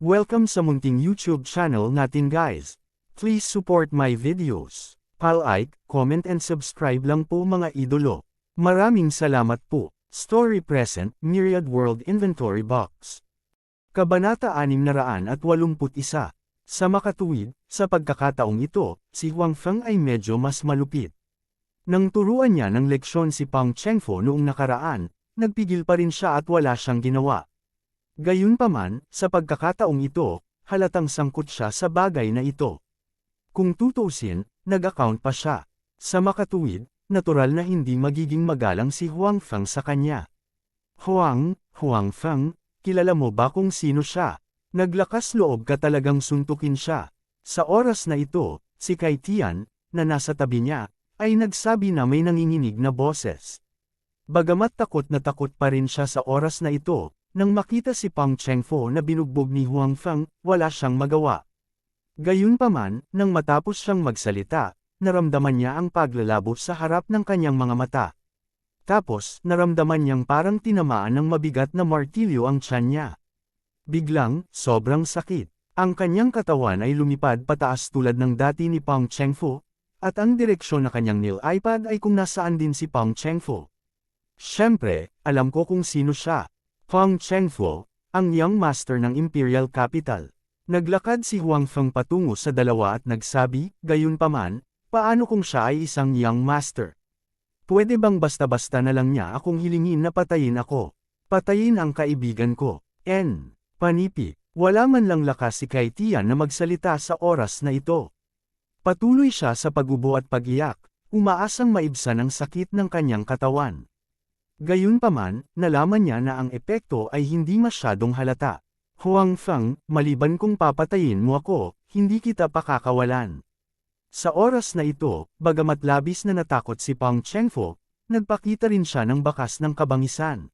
Welcome sa munting YouTube channel natin guys. Please support my videos. Like, comment and subscribe lang po mga idolo. Maraming salamat po. Story Present, Myriad World Inventory Box. Kabanata 681. Sa makatuwid, sa pagkakataong ito, si Huang Feng ay medyo mas malupit. Nang turuan niya ng leksyon si Pang Chengfo noong nakaraan, nagpigil pa rin siya at wala siyang ginawa. Gayunpaman, sa pagkakataong ito, halatang sangkot siya sa bagay na ito. Kung tutuusin, nag-account pa siya. Sa makatuwid, natural na hindi magiging magalang si Huang Feng sa kanya. Huang Feng, kilala mo ba kung sino siya? Naglakas loob ka talagang suntukin siya. Sa oras na ito, si Kai Tian, na nasa tabi niya, ay nagsabi na may nanginginig na boses. Bagamat takot na takot pa rin siya sa oras na ito, nang makita si Pang Chengfo na binugbog ni Huang Feng, wala siyang magawa. Gayunpaman, nang matapos siyang magsalita, naramdaman niya ang paglalabo sa harap ng kanyang mga mata. Tapos, naramdaman niyang parang tinamaan ng mabigat na martilyo ang tiyan niya. Biglang, sobrang sakit. Ang kanyang katawan ay lumipad pataas tulad ng dati ni Pang Chengfo, at ang direksyon na kanyang nilipad ay kung nasaan din si Pang Chengfo. Siyempre, alam ko kung sino siya. Pang Chengfo, ang Young Master ng Imperial Capital. Naglakad si Huang Feng patungo sa dalawa at nagsabi, gayunpaman, paano kung siya ay isang Young Master? Pwede bang basta-basta na lang niya akong hilingin na patayin ako? Patayin ang kaibigan ko. Panipi, wala man lang lakas si Kai Tian na magsalita sa oras na ito. Patuloy siya sa pagubo at pag-iyak, umaasang maibsan ang sakit ng kanyang katawan. Gayunpaman, nalaman niya na ang epekto ay hindi masyadong halata. Huang Feng, maliban kung papatayin mo ako, hindi kita pakakawalan. Sa oras na ito, bagamat labis na natakot si Pang Chengfo, nagpakita rin siya ng bakas ng kabangisan.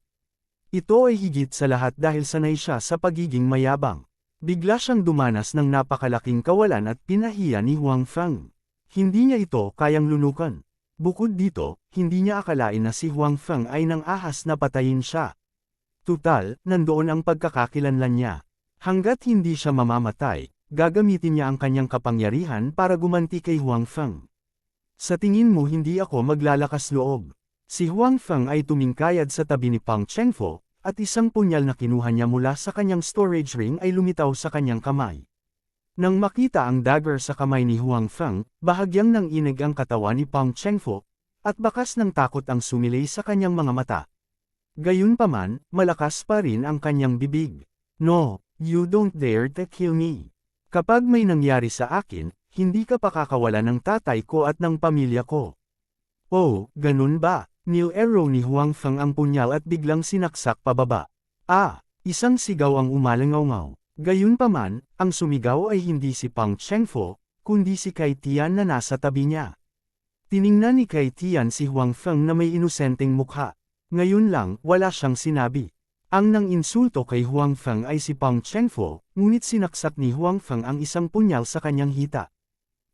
Ito ay higit sa lahat dahil sanay siya sa pagiging mayabang. Bigla siyang dumanas ng napakalaking kawalan at pinahiya ni Huang Feng. Hindi niya ito kayang lunukan. Bukod dito, hindi niya akalain na si Huang Feng ay nang ahas na patayin siya. Tutal, nandoon ang pagkakakilanlan niya. Hanggat hindi siya mamamatay, gagamitin niya ang kanyang kapangyarihan para gumanti kay Huang Feng. Sa tingin mo hindi ako maglalakas loob. Si Huang Feng ay tumingkayad sa tabi ni Pang Chengfo, at isang punyal na kinuha niya mula sa kanyang storage ring ay lumitaw sa kanyang kamay. Nang makita ang dagger sa kamay ni Huang Feng, bahagyang nanginig ang katawan ni Pang Chengfo, at bakas ng takot ang sumilay sa kanyang mga mata. Gayunpaman, malakas pa rin ang kanyang bibig. No, you don't dare to kill me. Kapag may nangyari sa akin, hindi ka pakakawalan ng tatay ko at ng pamilya ko. Oh, ganun ba? Nil-arrow ni Huang Feng ang punyal at biglang sinaksak pababa. Isang sigaw ang umalangaw-ngaw. Gayunpaman, ang sumigaw ay hindi si Pang Chengfo, kundi si Kai Tian na nasa tabi niya. Tiningnan ni Kai Tian si Huang Feng na may inosenteng mukha. Ngayon lang, wala siyang sinabi. Ang nang-insulto kay Huang Feng ay si Pang Chengfo, ngunit sinaksak ni Huang Feng ang isang punyal sa kanyang hita.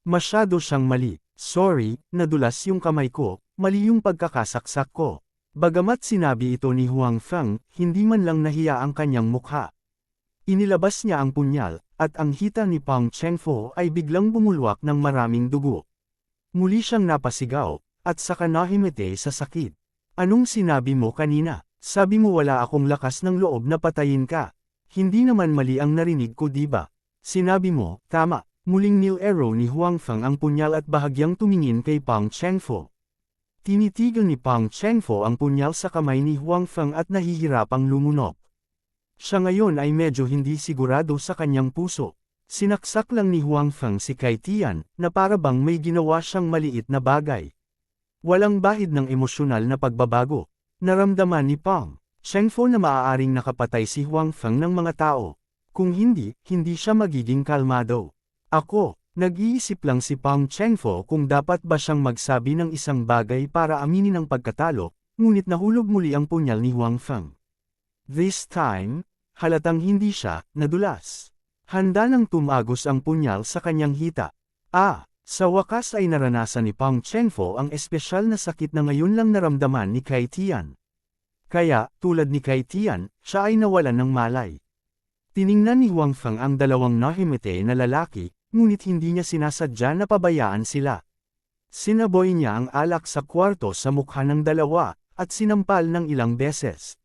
Masyado siyang mali. Sorry, nadulas yung kamay ko, mali yung pagkakasaksak ko. Bagamat sinabi ito ni Huang Feng, hindi man lang nahiya ang kanyang mukha. Inilabas niya ang punyal, at ang hita ni Pang Chengfo ay biglang bumulwak ng maraming dugo. Muli siyang napasigaw, at saka nahimete sa sakit. Anong sinabi mo kanina? Sabi mo wala akong lakas ng loob na patayin ka. Hindi naman mali ang narinig ko diba? Sinabi mo, tama. Muling nil-arrow ni Huang Feng ang punyal at bahagyang tumingin kay Pang Chengfo. Tinitigan ni Pang Chengfo ang punyal sa kamay ni Huang Feng at nahihirapang lumunok. Siya ngayon ay medyo hindi sigurado sa kanyang puso. Sinaksak lang ni Huang Feng si Kai Tian, na para bang may ginawa siyang maliit na bagay. Walang bahid ng emosyonal na pagbabago. Naramdaman ni Pang Chengfo na maaaring nakapatay si Huang Feng ng mga tao. Kung hindi, hindi siya magiging kalmado. Nag-iisip lang si Pang Chengfo kung dapat ba siyang magsabi ng isang bagay para aminin ang pagkatalo, ngunit nahulog muli ang punyal ni Huang Feng. This time, halatang hindi siya nadulas. Handa nang tumagos ang punyal sa kanyang hita. Sa wakas ay naranasan ni Pang Chengfo ang espesyal na sakit na ngayon lang naramdaman ni Kai Tian. Kaya, tulad ni Kai Tian, siya ay nawalan ng malay. Tiningnan ni Huang Feng ang dalawang nahimete na lalaki, ngunit hindi niya sinasadya na pabayaan sila. Sinaboy niya ang alak sa kwarto sa mukha ng dalawa, at sinampal ng ilang beses.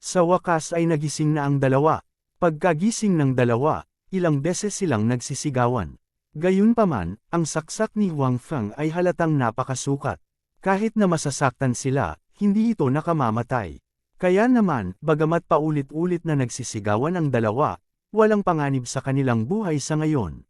Sa wakas ay nagising na ang dalawa. Pagkagising ng dalawa, ilang beses silang nagsisigawan. Gayunpaman, ang saksak ni Huang Feng ay halatang napakasukat. Kahit na masasaktan sila, hindi ito nakamamatay. Kaya naman, bagamat paulit-ulit na nagsisigawan ang dalawa, walang panganib sa kanilang buhay sa ngayon.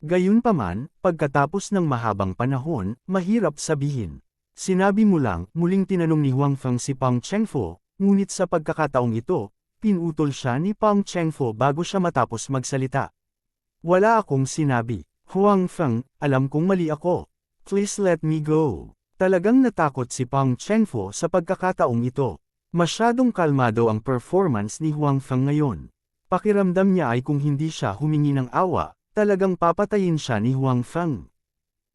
Gayunpaman, pagkatapos ng mahabang panahon, mahirap sabihin. Sinabi mo lang, muling tinanong ni Huang Feng si Pang Chengfo, ngunit sa pagkakataong ito, pinutol siya ni Pang Chengfo bago siya matapos magsalita. Wala akong sinabi. Huang Feng, alam kong mali ako. Please let me go. Talagang natakot si Pang Chengfo sa pagkakataong ito. Masyadong kalmado ang performance ni Huang Feng ngayon. Pakiramdam niya ay kung hindi siya humingi ng awa, talagang papatayin siya ni Huang Feng.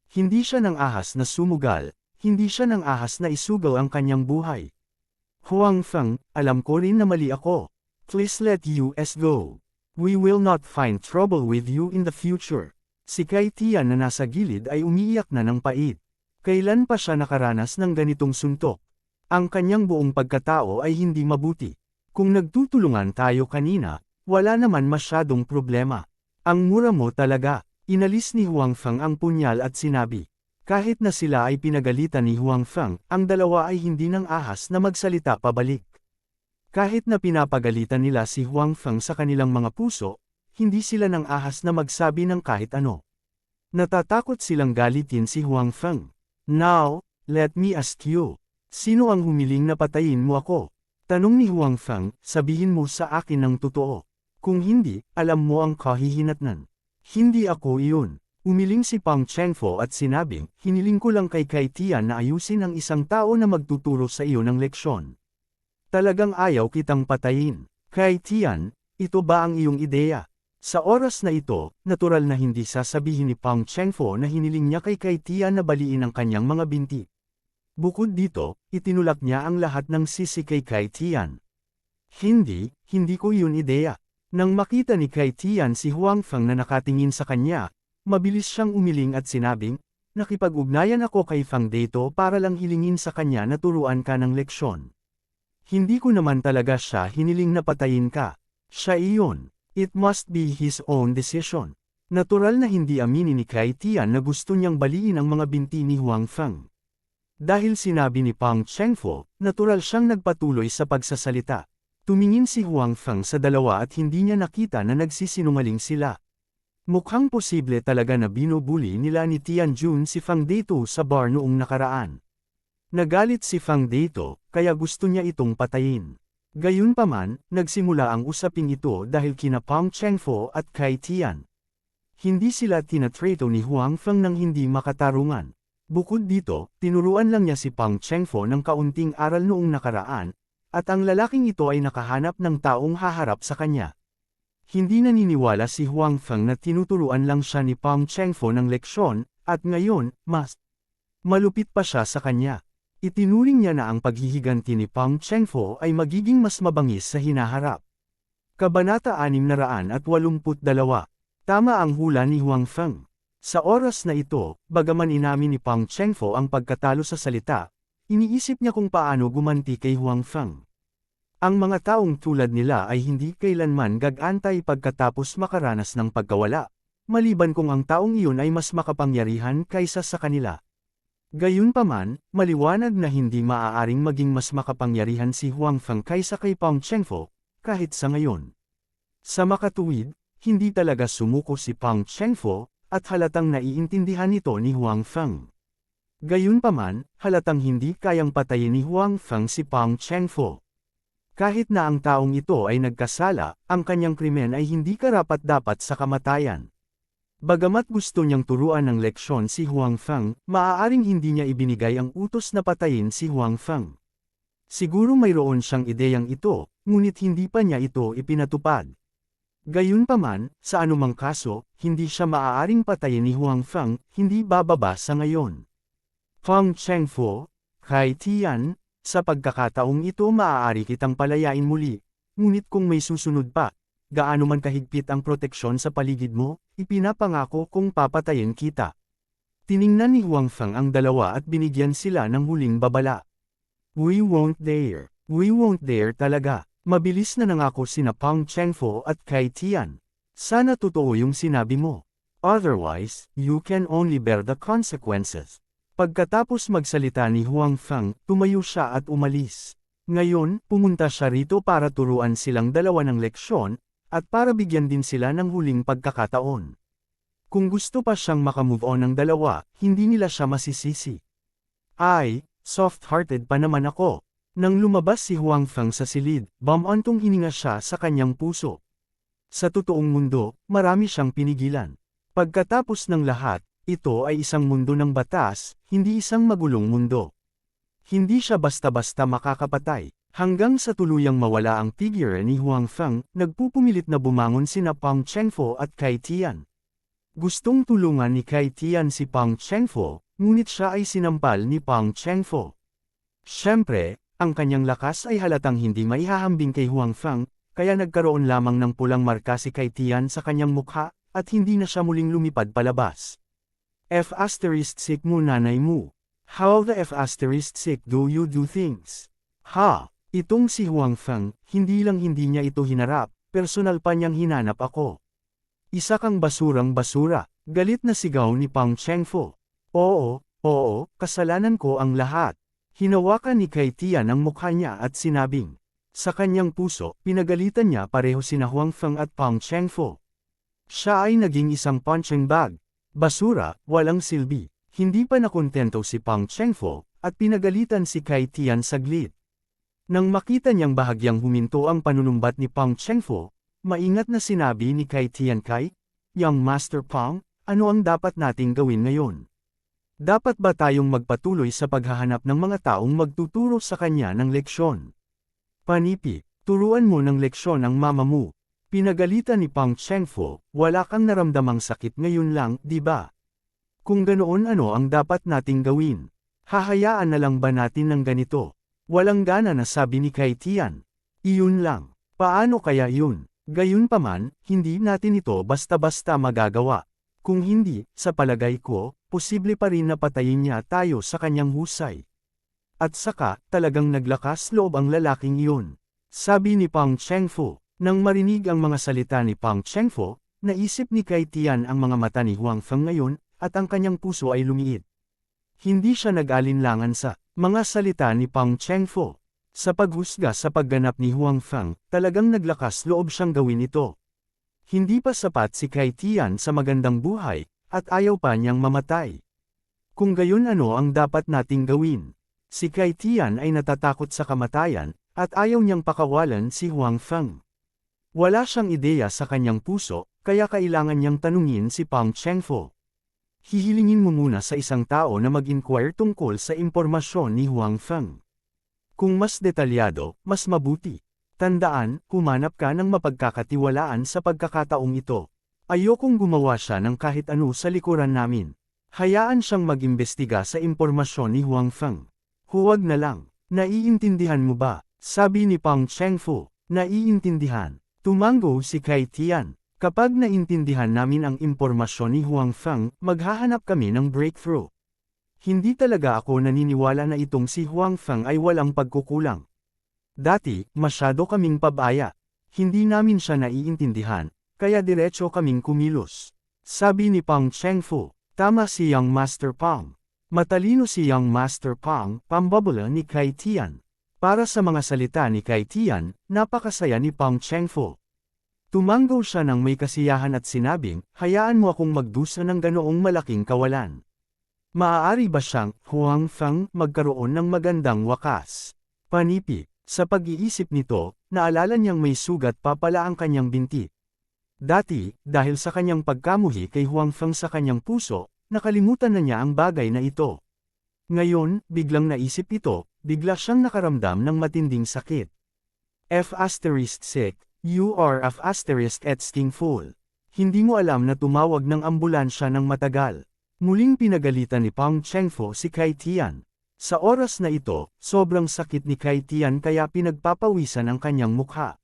Hindi siya ng ahas na sumugal, hindi siya ng ahas na isugaw ang kanyang buhay. Huang Feng, alam ko rin na mali ako. Please let us go. We will not find trouble with you in the future. Si Kai Tian na nasa gilid ay umiiyak na ng pait. Kailan pa siya nakaranas ng ganitong suntok? Ang kanyang buong pagkatao ay hindi mabuti. Kung nagtutulungan tayo kanina, wala naman masyadong problema. Ang mura mo talaga. Inalis ni Huang Feng ang punyal at sinabi. Kahit na sila ay pinagalitan ni Huang Feng, ang dalawa ay hindi ng ahas na magsalita pabalik. Kahit na pinapagalitan nila si Huang Feng sa kanilang mga puso, hindi sila ng ahas na magsabi ng kahit ano. Natatakot silang galitin si Huang Feng. Now, let me ask you. Sino ang humiling na patayin mo ako? Tanong ni Huang Feng, sabihin mo sa akin ng totoo. Kung hindi, alam mo ang kahihinatnan. Hindi ako iyon. Umiling si Pang Chengfo at sinabing, hiniling ko lang kay Kai Tian na ayusin ang isang tao na magtuturo sa iyo ng leksyon. Talagang ayaw kitang patayin. Kai Tian, ito ba ang iyong ideya? Sa oras na ito, natural na hindi sasabihin ni Pang Chengfo na hiniling niya kay Kai Tian na baliin ang kanyang mga binti. Bukod dito, itinulak niya ang lahat ng sisi kay Kai Tian. Hindi ko yun ideya. Nang makita ni Kai Tian si Huang Feng na nakatingin sa kanya, mabilis siyang umiling at sinabing, nakipag-ugnayan ako kay Feng Deito para lang hilingin sa kanya na turuan ka ng leksyon. Hindi ko naman talaga siya hiniling na patayin ka. Siya iyon. It must be his own decision. Natural na hindi aminin ni Kai Tian na gusto niyang baliin ang mga binti ni Huang Feng. Dahil sinabi ni Pang Chengfo, natural siyang nagpatuloy sa pagsasalita. Tumingin si Huang Feng sa dalawa at hindi niya nakita na nagsisinungaling sila. Mukhang posible talaga na binubuli nila ni Tianjun si Feng Deito sa bar noong nakaraan. Nagalit si Feng Deito, kaya gusto niya itong patayin. Gayunpaman, nagsimula ang usaping ito dahil kina Pang Chengfo at Kai Tian. Hindi sila tinatreto ni Huang Feng nang hindi makatarungan. Bukod dito, tinuruan lang niya si Pang Chengfo ng kaunting aral noong nakaraan, at ang lalaking ito ay nakahanap ng taong haharap sa kanya. Hindi naniniwala si Huang Feng na tinuturuan lang siya ni Pang Chengfo ng leksyon, at ngayon, mas malupit pa siya sa kanya. Itinuring niya na ang paghihiganti ni Pang Chengfo ay magiging mas mabangis sa hinaharap. Kabanata 682. Tama ang hula ni Huang Feng. Sa oras na ito, bagaman inamin ni Pang Chengfo ang pagkatalo sa salita, iniisip niya kung paano gumanti kay Huang Feng. Ang mga taong tulad nila ay hindi kailanman gagantay pagkatapos makaranas ng pagkawala, maliban kung ang taong iyon ay mas makapangyarihan kaysa sa kanila. Gayunpaman, maliwanag na hindi maaaring maging mas makapangyarihan si Huang Feng kaysa kay Pang Chengfo, kahit sa ngayon. Sa makatuwid, hindi talaga sumuko si Pang Chengfo, at halatang naiintindihan nito ni Huang Feng. Gayunpaman, halatang hindi kayang patayin ni Huang Feng si Pang Chengfo. Kahit na ang taong ito ay nagkasala, ang kanyang krimen ay hindi karapat-dapat sa kamatayan. Bagamat gusto niyang turuan ng leksyon si Huang Feng, maaaring hindi niya ibinigay ang utos na patayin si Huang Feng. Siguro mayroon siyang ideyang ito, ngunit hindi pa niya ito ipinatupad. Gayunpaman, sa anumang kaso, hindi siya maaaring patayin ni Huang Feng, hindi bababa sa ngayon. Pang Chengfo, Kai Tian, sa pagkakataong ito maaari kitang palayain muli, ngunit kung may susunod pa, gaano man kahigpit ang proteksyon sa paligid mo, ipinapangako kong papatayin kita. Tiningnan ni Huang Feng ang dalawa at binigyan sila ng huling babala. We won't dare. We won't dare talaga. Mabilis na nangako sina Pang Chengfo at Kai Tian. Sana totoo yung sinabi mo. Otherwise, you can only bear the consequences. Pagkatapos magsalita ni Huang Feng, tumayo siya at umalis. Ngayon, pumunta siya rito para turuan silang dalawa ng leksyon, at para bigyan din sila ng huling pagkakataon. Kung gusto pa siyang makamove on ng dalawa, hindi nila siya masisisi. Ay, soft-hearted pa naman ako. Nang lumabas si Huang Feng sa silid, bumantong hininga siya sa kanyang puso. Sa totoong mundo, marami siyang pinigilan. Pagkatapos ng lahat, ito ay isang mundo ng batas, hindi isang magulong mundo. Hindi siya basta-basta makakapatay. Hanggang sa tuluyang mawala ang figure ni Huang Feng, nagpupumilit na bumangon sina Pang Chengfo at Kai Tian. Gustong tulungan ni Kai Tian si Pang Chengfo, ngunit siya ay sinampal ni Pang Chengfo. Siyempre, ang kanyang lakas ay halatang hindi maihahambing kay Huang Feng, kaya nagkaroon lamang ng pulang marka si Kai Tian sa kanyang mukha, at hindi na siya muling lumipad palabas. F*** mo nanay mo. How the F*** do you do things? Ha! Itong si Huang Feng, hindi lang hindi niya ito hinarap, personal pa niyang hinanap ako. Isa kang basurang basura, galit na sigaw ni Pang Chengfo. Oo, kasalanan ko ang lahat. Hinawakan ni Kai Tian ang mukha niya at sinabing. Sa kanyang puso, pinagalitan niya pareho sina Huang Feng at Pang Chengfo. Siya ay naging isang punching bag. Basura, walang silbi. Hindi pa nakontento si Pang Chengfo, at pinagalitan si Kai Tian saglit. Nang makita niyang bahagyang huminto ang panunumbat ni Pang Chengfo, maingat na sinabi ni Kai Tian kay, Young Master Pang, ano ang dapat nating gawin ngayon? Dapat ba tayong magpatuloy sa paghahanap ng mga taong magtuturo sa kanya ng leksyon? Panipi, turuan mo ng leksyon ang mama mo. Pinagalitan ni Pang Chengfo, wala kang naramdamang sakit ngayon lang, di ba? Kung ganoon ano ang dapat nating gawin? Hahayaan na lang ba natin ng ganito? Walang gana na sabi ni Kai Tian. Iyon lang. Paano kaya yun? Gayunpaman, hindi natin ito basta-basta magagawa. Kung hindi, sa palagay ko, posible pa rin na patayin niya tayo sa kanyang husay. At saka, talagang naglakas loob ang lalaking iyon. Sabi ni Pang Chengfo. Nang marinig ang mga salita ni Pang Chengfo, naisip ni Kai Tian ang mga mata ni Huang Feng ngayon, at ang kanyang puso ay lumiit. Hindi siya nag-alinlangan sa mga salita ni Pang Chengfo. Sa paghusga sa pagganap ni Huang Feng, talagang naglakas loob siyang gawin ito. Hindi pa sapat si Kai Tian sa magandang buhay, at ayaw pa niyang mamatay. Kung gayon ano ang dapat nating gawin? Si Kai Tian ay natatakot sa kamatayan, at ayaw niyang pakawalan si Huang Feng. Wala siyang ideya sa kanyang puso, kaya kailangan niyang tanungin si Pang Chengfo. Hihilingin mo muna sa isang tao na mag-inquire tungkol sa impormasyon ni Huang Feng. Kung mas detalyado, mas mabuti. Tandaan, humanap ka ng mapagkakatiwalaan sa pagkakataong ito. Ayokong gumawa siya ng kahit ano sa likuran namin. Hayaan siyang mag-imbestiga sa impormasyon ni Huang Feng. Huwag na lang. Naiintindihan mo ba? Sabi ni Pang Chengfo. Naiintindihan. Tumango si Kai Tian. Kapag naintindihan namin ang impormasyon ni Huang Feng, maghahanap kami ng breakthrough. Hindi talaga ako naniniwala na itong si Huang Feng ay walang pagkukulang. Dati, masyado kaming pabaya. Hindi namin siya naiintindihan, kaya diretso kaming kumilos. Sabi ni Pang Chengfo, tama si Young Master Pang. Matalino si Young Master Pang, pambabula ni Kai Tian. Para sa mga salita ni Kai Tian, napakasaya ni Pang Chengfo. Tumango siya ng may kasiyahan at sinabing, hayaan mo akong magdusa ng ganoong malaking kawalan. Maaari ba siyang, Huang Feng, magkaroon ng magandang wakas? Panipi, sa pag-iisip nito, naalala niyang may sugat pa pala ang kanyang binti. Dati, dahil sa kanyang pagkamuhi kay Huang Feng sa kanyang puso, nakalimutan na niya ang bagay na ito. Ngayon, biglang naisip ito, bigla siyang nakaramdam ng matinding sakit. F***sick, you are F***ing fool. Hindi mo alam na tumawag ng ambulansya ng matagal. Muling pinagalitan ni Pang Chengfo si Kai Tian. Sa oras na ito, sobrang sakit ni Kai Tian kaya pinagpapawisan ang kanyang mukha.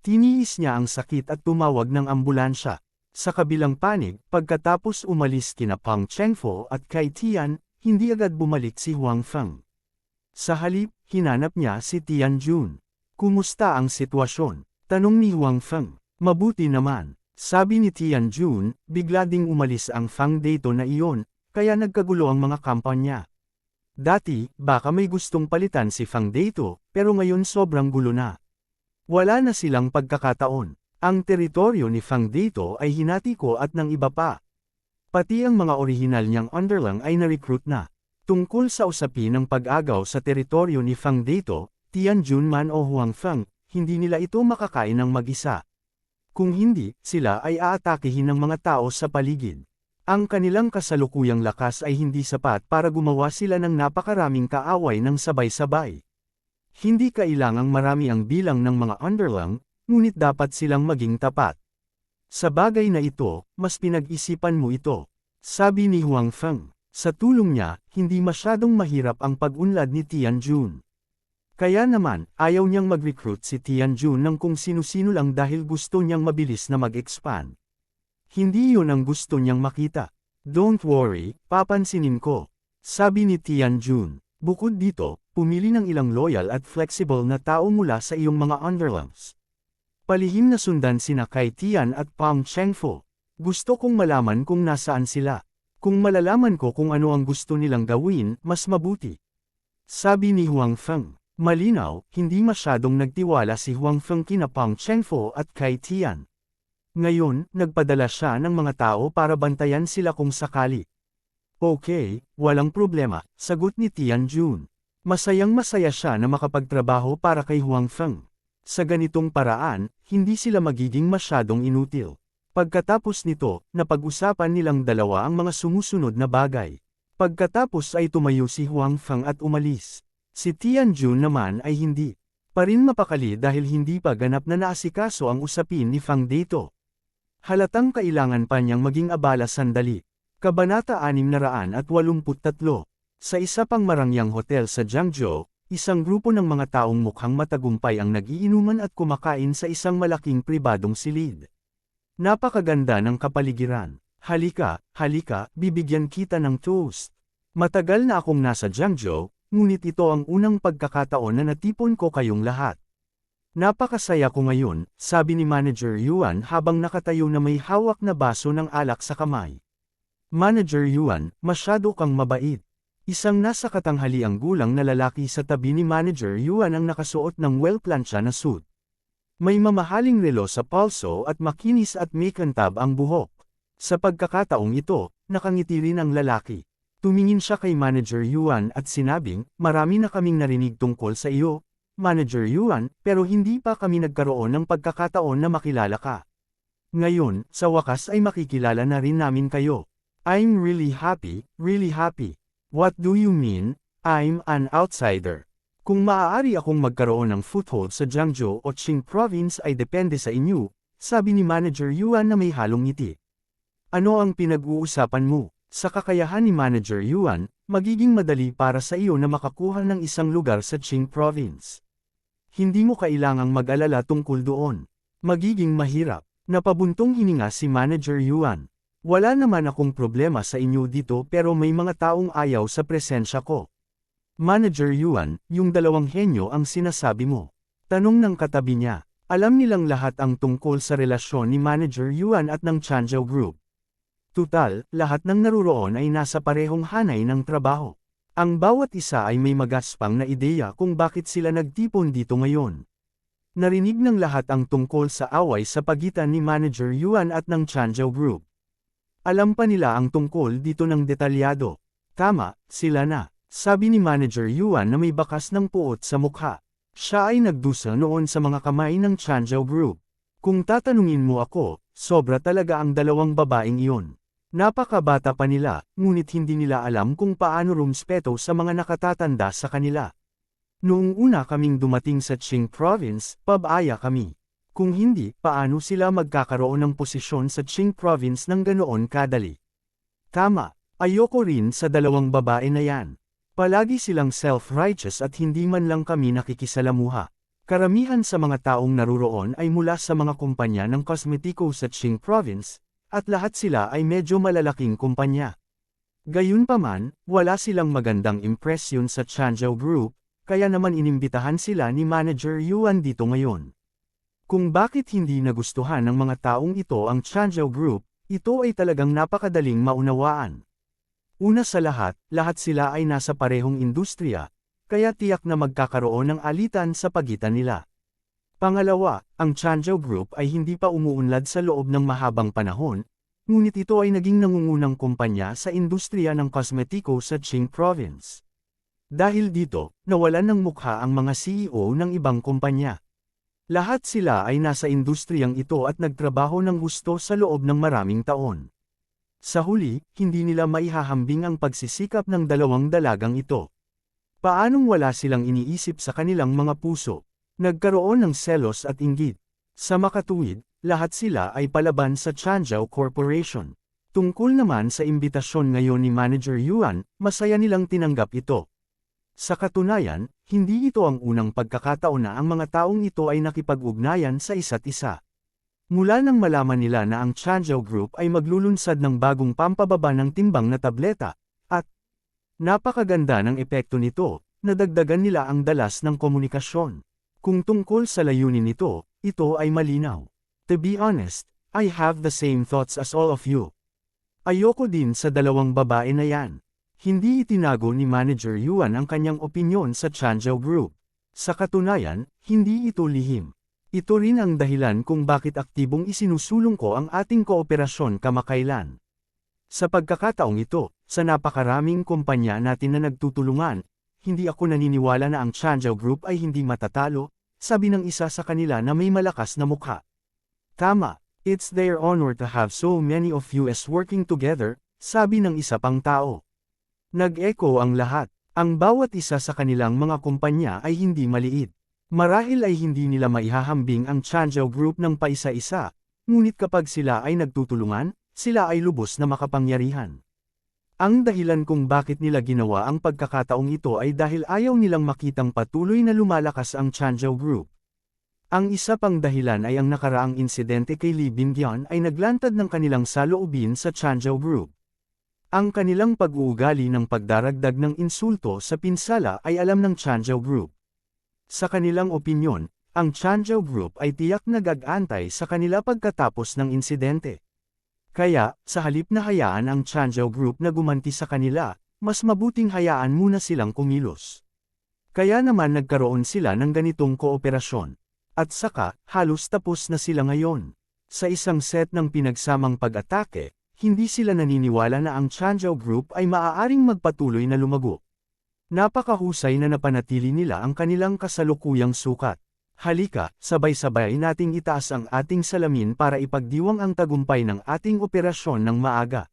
Tiniis niya ang sakit at tumawag ng ambulansya. Sa kabilang panig, pagkatapos umalis kina Pang Chengfo at kay Tian, hindi agad bumalik si Huang Feng. Sa halip, hinanap niya si Tian Jun. Kumusta ang sitwasyon? Tanong ni Huang Feng. Mabuti naman. Sabi ni Tian Jun, bigla ding umalis ang Fang Dato na iyon, kaya nagkagulo ang mga kampanya. Dati, baka may gustong palitan si Fang Dato, pero ngayon sobrang gulo na. Wala na silang pagkakataon. Ang teritoryo ni Fang Dato ay hinati ko at ng iba pa. Pati ang mga orihinal niyang underlang ay na-recruit na. Tungkol sa usapin ng pag-agaw sa teritoryo ni Fang Dato, Tian Jun man o Huang Feng, hindi nila ito makakain ng mag-isa. Kung hindi, sila ay aatakihin ng mga tao sa paligid. Ang kanilang kasalukuyang lakas ay hindi sapat para gumawa sila ng napakaraming kaaway ng sabay-sabay. Hindi kailangang marami ang bilang ng mga underlang, ngunit dapat silang maging tapat. Sa bagay na ito, mas pinag-isipan mo ito. Sabi ni Huang Feng. Sa tulong niya, hindi masyadong mahirap ang pag-unlad ni Tian Jun. Kaya naman, ayaw niyang mag-recruit si Tian Jun ng kung sino-sino lang dahil gusto niyang mabilis na mag-expand. Hindi yun ang gusto niyang makita. Don't worry, papansinin ko. Sabi ni Tian Jun. Bukod dito, pumili ng ilang loyal at flexible na tao mula sa iyong mga underlings. Palihim na sundan sina kay Tian at Pang Chengfo. Gusto kong malaman kung nasaan sila. Kung malalaman ko kung ano ang gusto nilang gawin, mas mabuti. Sabi ni Huang Feng. Malinaw, hindi masyadong nagtiwala si Huang Feng kina Pang Chengfo at kay Tian. Ngayon, nagpadala siya ng mga tao para bantayan sila kung sakali. Okay, walang problema, sagot ni Tian Jun. Masayang-masaya siya na makapagtrabaho para kay Huang Feng. Sa ganitong paraan, hindi sila magiging masyadong inutil. Pagkatapos nito, napag-usapan nilang dalawa ang mga sumusunod na bagay. Pagkatapos ay tumayo si Huang Feng at umalis. Si Tian Jun naman ay hindi pa rin mapakali dahil hindi pa ganap na naasikaso ang usapin ni Fang Dato. Halatang kailangan pa niyang maging abala sandali. Kabanata 683. Sa isa pang marangyang hotel sa Jiangzhou, isang grupo ng mga taong mukhang matagumpay ang nagiinuman at kumakain sa isang malaking pribadong silid. Napakaganda ng kapaligiran. Halika, halika, bibigyan kita ng toast. Matagal na akong nasa Jiangzhou, ngunit ito ang unang pagkakataon na natipon ko kayong lahat. Napakasaya ko ngayon, sabi ni Manager Yuan habang nakatayo na may hawak na baso ng alak sa kamay. Manager Yuan, masyado kang mabait. Isang nasa katanghaliang gulang na lalaki sa tabi ni Manager Yuan ang nakasuot ng well-plansya na suit. May mamahaling relo sa palso at makinis at may kantab ang buhok. Sa pagkakataong ito, nakangiti rin ang lalaki. Tumingin siya kay Manager Yuan at sinabing, marami na kaming narinig tungkol sa iyo, Manager Yuan, pero hindi pa kami nagkaroon ng pagkakataon na makilala ka. Ngayon, sa wakas ay makikilala na rin namin kayo. I'm really happy, really happy. What do you mean? I'm an outsider. Kung maaari akong magkaroon ng foothold sa Jiangzhou o Qing Province ay depende sa inyo, sabi ni Manager Yuan na may halong ngiti. Ano ang pinag-uusapan mo? Sa kakayahan ni Manager Yuan, magiging madali para sa iyo na makakuha ng isang lugar sa Qing Province. Hindi mo kailangang mag-alala tungkol doon. Magiging mahirap. Napabuntong hininga si Manager Yuan. Wala naman akong problema sa inyo dito pero may mga taong ayaw sa presensya ko. Manager Yuan, yung dalawang henyo ang sinasabi mo. Tanong ng katabi niya. Alam nilang lahat ang tungkol sa relasyon ni Manager Yuan at ng Changzhou Group. Tutal, lahat ng naruroon ay nasa parehong hanay ng trabaho. Ang bawat isa ay may magaspang na ideya kung bakit sila nagtipon dito ngayon. Narinig ng lahat ang tungkol sa away sa pagitan ni Manager Yuan at ng Changzhou Group. Alam pa nila ang tungkol dito ng detalyado. Tama, sila na. Sabi ni Manager Yuan na may bakas ng puot sa mukha. Siya ay nagdusa noon sa mga kamay ng Changzhou Group. Kung tatanungin mo ako, sobra talaga ang dalawang babaeng iyon. Napakabata pa nila, ngunit hindi nila alam kung paano rumspeto sa mga nakatatanda sa kanila. Noong una kaming dumating sa Qing Province, pabaya kami. Kung hindi, paano sila magkakaroon ng posisyon sa Qing Province ng ganoon kadali? Tama, ayoko rin sa dalawang babae na yan. Palagi silang self-righteous at hindi man lang kami nakikisalamuha. Karamihan sa mga taong naruroon ay mula sa mga kumpanya ng kosmetiko sa Qing Province, at lahat sila ay medyo malalaking kumpanya. Gayunpaman, wala silang magandang impresyon sa Changzhou Group, kaya naman inimbitahan sila ni Manager Yuan dito ngayon. Kung bakit hindi nagustuhan ng mga taong ito ang Changzhou Group, ito ay talagang napakadaling maunawaan. Una sa lahat sila ay nasa parehong industriya, kaya tiyak na magkakaroon ng alitan sa pagitan nila. Pangalawa, ang Changzhou Group ay hindi pa umuunlad sa loob ng mahabang panahon, ngunit ito ay naging nangungunang kumpanya sa industriya ng kosmetiko sa Qing Province. Dahil dito, nawalan ng mukha ang mga CEO ng ibang kumpanya. Lahat sila ay nasa industriyang ito at nagtrabaho ng gusto sa loob ng maraming taon. Sa huli, hindi nila maihahambing ang pagsisikap ng dalawang dalagang ito. Paanong wala silang iniisip sa kanilang mga puso? Nagkaroon ng selos at inggit. Sa makatuwid, lahat sila ay palaban sa Changzhou Corporation. Tungkol naman sa imbitasyon ngayon ni Manager Yuan, masaya nilang tinanggap ito. Sa katunayan, hindi ito ang unang pagkakataon na ang mga taong ito ay nakipag-ugnayan sa isa't isa. Mula nang malaman nila na ang Changzhou Group ay maglulunsad ng bagong pampababa ng timbang na tableta, at napakaganda ng epekto nito, nadagdagan nila ang dalas ng komunikasyon. Kung tungkol sa layunin nito, ito ay malinaw. To be honest, I have the same thoughts as all of you. Ayoko din sa dalawang babae na yan. Hindi itinago ni Manager Yuan ang kanyang opinyon sa Changzhou Group. Sa katunayan, hindi ito lihim. Ito rin ang dahilan kung bakit aktibong isinusulong ko ang ating kooperasyon kamakailan. Sa pagkakataong ito, sa napakaraming kumpanya natin na nagtutulungan, hindi ako naniniwala na ang Changzhou Group ay hindi matatalo, sabi ng isa sa kanila na may malakas na mukha. Tama, it's their honor to have so many of us working together, sabi ng isa pang tao. Nag-echo ang lahat. Ang bawat isa sa kanilang mga kumpanya ay hindi maliit. Marahil ay hindi nila maihahambing ang Changzhou Group ng paisa-isa, ngunit kapag sila ay nagtutulungan, sila ay lubos na makapangyarihan. Ang dahilan kung bakit nila ginawa ang pagkakataong ito ay dahil ayaw nilang makitang patuloy na lumalakas ang Changzhou Group. Ang isa pang dahilan ay ang nakaraang insidente kay Li Bingyan ay naglantad ng kanilang saloobin sa Changzhou Group. Ang kanilang pag-uugali ng pagdaragdag ng insulto sa pinsala ay alam ng Changzhou Group. Sa kanilang opinyon, ang Changzhou Group ay tiyak na gag-antay sa kanila pagkatapos ng insidente. Kaya, sa halip na hayaan ang Changzhou Group na gumanti sa kanila, mas mabuting hayaan muna silang kumilos. Kaya naman nagkaroon sila ng ganitong kooperasyon. At saka, halos tapos na sila ngayon. Sa isang set ng pinagsamang pag-atake, hindi sila naniniwala na ang Changzhou Group ay maaaring magpatuloy na lumago. Napakahusay na napanatili nila ang kanilang kasalukuyang sukat. Halika, sabay-sabay nating itaas ang ating salamin para ipagdiwang ang tagumpay ng ating operasyon ng maaga.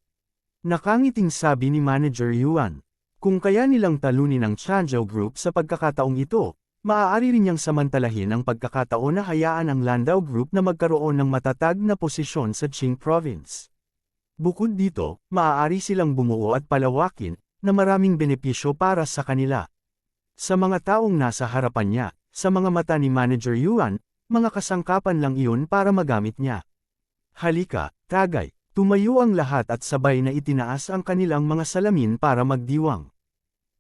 Nakangiting sabi ni Manager Yuan. Kung kaya nilang talunin ang Changzhou Group sa pagkakataong ito, maaari rin niyang samantalahin ang pagkakataon na hayaan ang Landau Group na magkaroon ng matatag na posisyon sa Qing Province. Bukod dito, maaari silang bumuo at palawakin, na maraming benepisyo para sa kanila. Sa mga taong nasa harapan niya, sa mga mata ni Manager Yuan, mga kasangkapan lang iyon para magamit niya. Halika, tagay, tumayo ang lahat at sabay na itinaas ang kanilang mga salamin para magdiwang.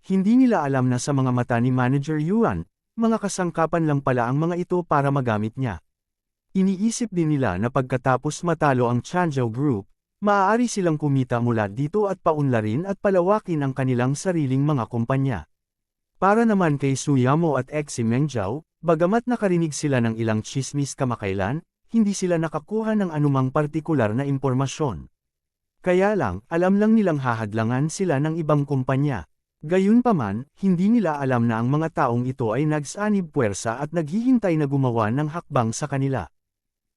Hindi nila alam na sa mga mata ni Manager Yuan, mga kasangkapan lang pala ang mga ito para magamit niya. Iniisip din nila na pagkatapos matalo ang Changzhou Group, maaari silang kumita mula dito at paunlarin at palawakin ang kanilang sariling mga kumpanya. Para naman kay Suyamo at Xi Mengzhao, bagamat nakarinig sila ng ilang chismis kamakailan, hindi sila nakakuha ng anumang partikular na impormasyon. Kaya lang, alam lang nilang hahadlangan sila ng ibang kumpanya. Gayunpaman, hindi nila alam na ang mga taong ito ay nagsanib puwersa at naghihintay na gumawa ng hakbang sa kanila.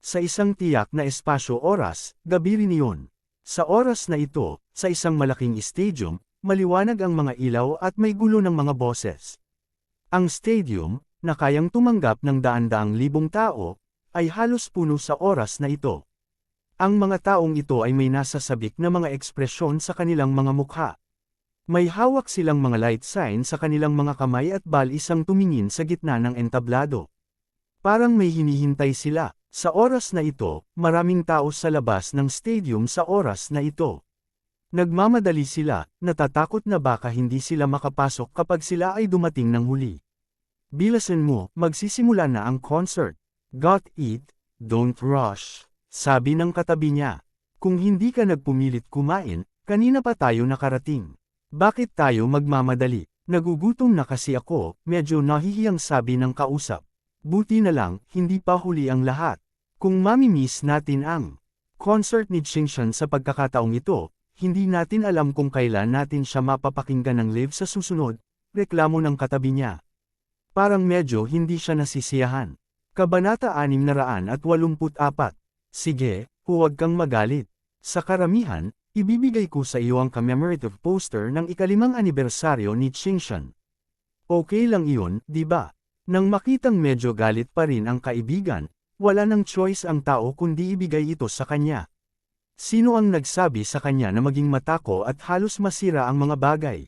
Sa isang tiyak na espasyo-oras, gabi rin iyon. Sa oras na ito, sa isang malaking stadium, maliwanag ang mga ilaw at may gulo ng mga boses. Ang stadium, na kayang tumanggap ng daan-daang libong tao, ay halos puno sa oras na ito. Ang mga taong ito ay may nasasabik na mga ekspresyon sa kanilang mga mukha. May hawak silang mga light sign sa kanilang mga kamay at bal isang tumingin sa gitna ng entablado. Parang may hinihintay sila. Sa oras na ito, maraming tao sa labas ng stadium sa oras na ito. Nagmamadali sila, natatakot na baka hindi sila makapasok kapag sila ay dumating ng huli. Bilasan mo, magsisimula na ang concert. Got it? Don't rush. Sabi ng katabi niya. Kung hindi ka nagpumilit kumain, kanina pa tayo nakarating. Bakit tayo magmamadali? Nagugutom na kasi ako, medyo nahihiyang sabi ng kausap. Buti na lang, hindi pa huli ang lahat. Kung mamimiss natin ang concert ni Qingshan sa pagkakataong ito, hindi natin alam kung kailan natin siya mapapakinggan ng live sa susunod, reklamo ng katabi niya. Parang medyo hindi siya nasisiyahan. Kabanata 684. Sige, huwag kang magalit. Sa karamihan, ibibigay ko sa iyo ang commemorative poster ng ika-5 anibersaryo ni Qingshan. Okay lang iyon, di ba? Nang makitang medyo galit pa rin ang kaibigan, wala nang choice ang tao kundi ibigay ito sa kanya. Sino ang nagsabi sa kanya na maging matako at halos masira ang mga bagay?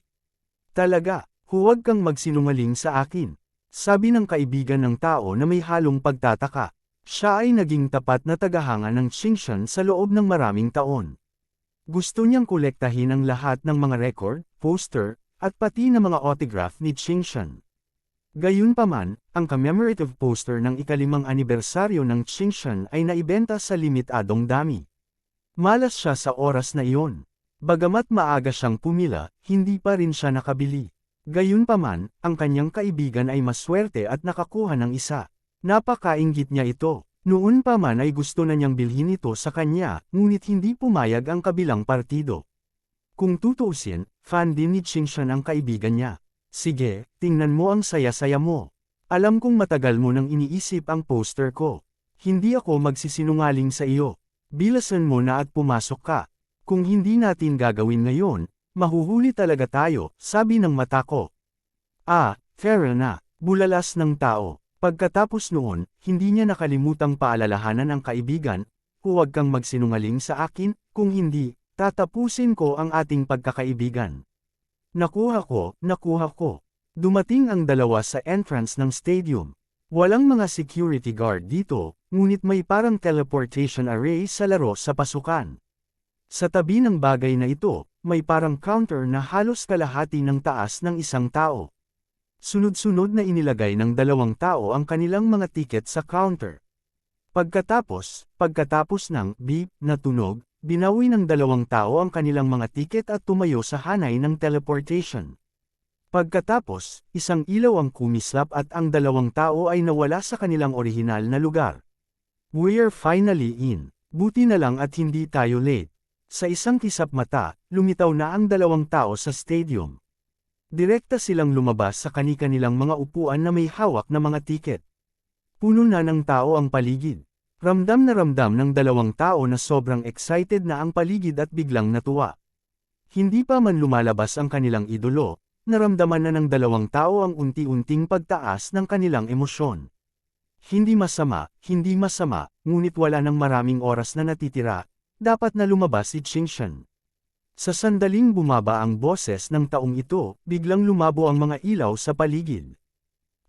Talaga, huwag kang magsinungaling sa akin. Sabi ng kaibigan ng tao na may halong pagtataka. Siya ay naging tapat na tagahanga ng Qingshan sa loob ng maraming taon. Gusto niyang kolektahin ang lahat ng mga record, poster, at pati na mga autograph ni Qingshan. Gayunpaman, ang commemorative poster ng ika-5 anibersaryo ng Qingshan ay naibenta sa limitadong dami. Malas siya sa oras na iyon. Bagamat maaga siyang pumila, hindi pa rin siya nakabili. Gayunpaman, ang kanyang kaibigan ay maswerte at nakakuha ng isa. Napakainggit niya ito. Noon pa man ay gusto na niyang bilhin ito sa kanya, ngunit hindi pumayag ang kabilang partido. Kung tutuusin, fan din ni Qingshan ang kaibigan niya. Sige, tingnan mo ang saya-saya mo. Alam kong matagal mo nang iniisip ang poster ko. Hindi ako magsisinungaling sa iyo. Bilasan mo na at pumasok ka. Kung hindi natin gagawin ngayon, mahuhuli talaga tayo, sabi ng mata ko. Fair na, bulalas ng tao. Pagkatapos noon, hindi niya nakalimutang paalalahanan ang kaibigan, huwag kang magsinungaling sa akin, kung hindi, tatapusin ko ang ating pagkakaibigan. Nakuha ko. Dumating ang dalawa sa entrance ng stadium. Walang mga security guard dito, ngunit may parang teleportation array sa laro sa pasukan. Sa tabi ng bagay na ito, may parang counter na halos kalahati ng taas ng isang tao. Sunod-sunod na inilagay ng 2 tao ang kanilang mga tiket sa counter. Pagkatapos ng beep na tunog, binawi ng 2 tao ang kanilang mga tiket at tumayo sa hanay ng teleportation. Pagkatapos, isang ilaw ang kumislap at ang 2 tao ay nawala sa kanilang orihinal na lugar. We're finally in. Buti na lang at hindi tayo late. Sa isang kisap mata, lumitaw na ang 2 tao sa stadium. Direkta silang lumabas sa kani-kanilang mga upuan na may hawak na mga tiket. Puno na ng tao ang paligid. Ramdam ng 2 tao na sobrang excited na ang paligid at biglang natuwa. Hindi pa man lumalabas ang kanilang idolo, naramdaman na ng 2 tao ang unti-unting pagtaas ng kanilang emosyon. Hindi masama, ngunit wala nang maraming oras na natitira, dapat na lumabas si Qingshan. Sa sandaling bumaba ang boses ng taong ito, biglang lumabo ang mga ilaw sa paligid.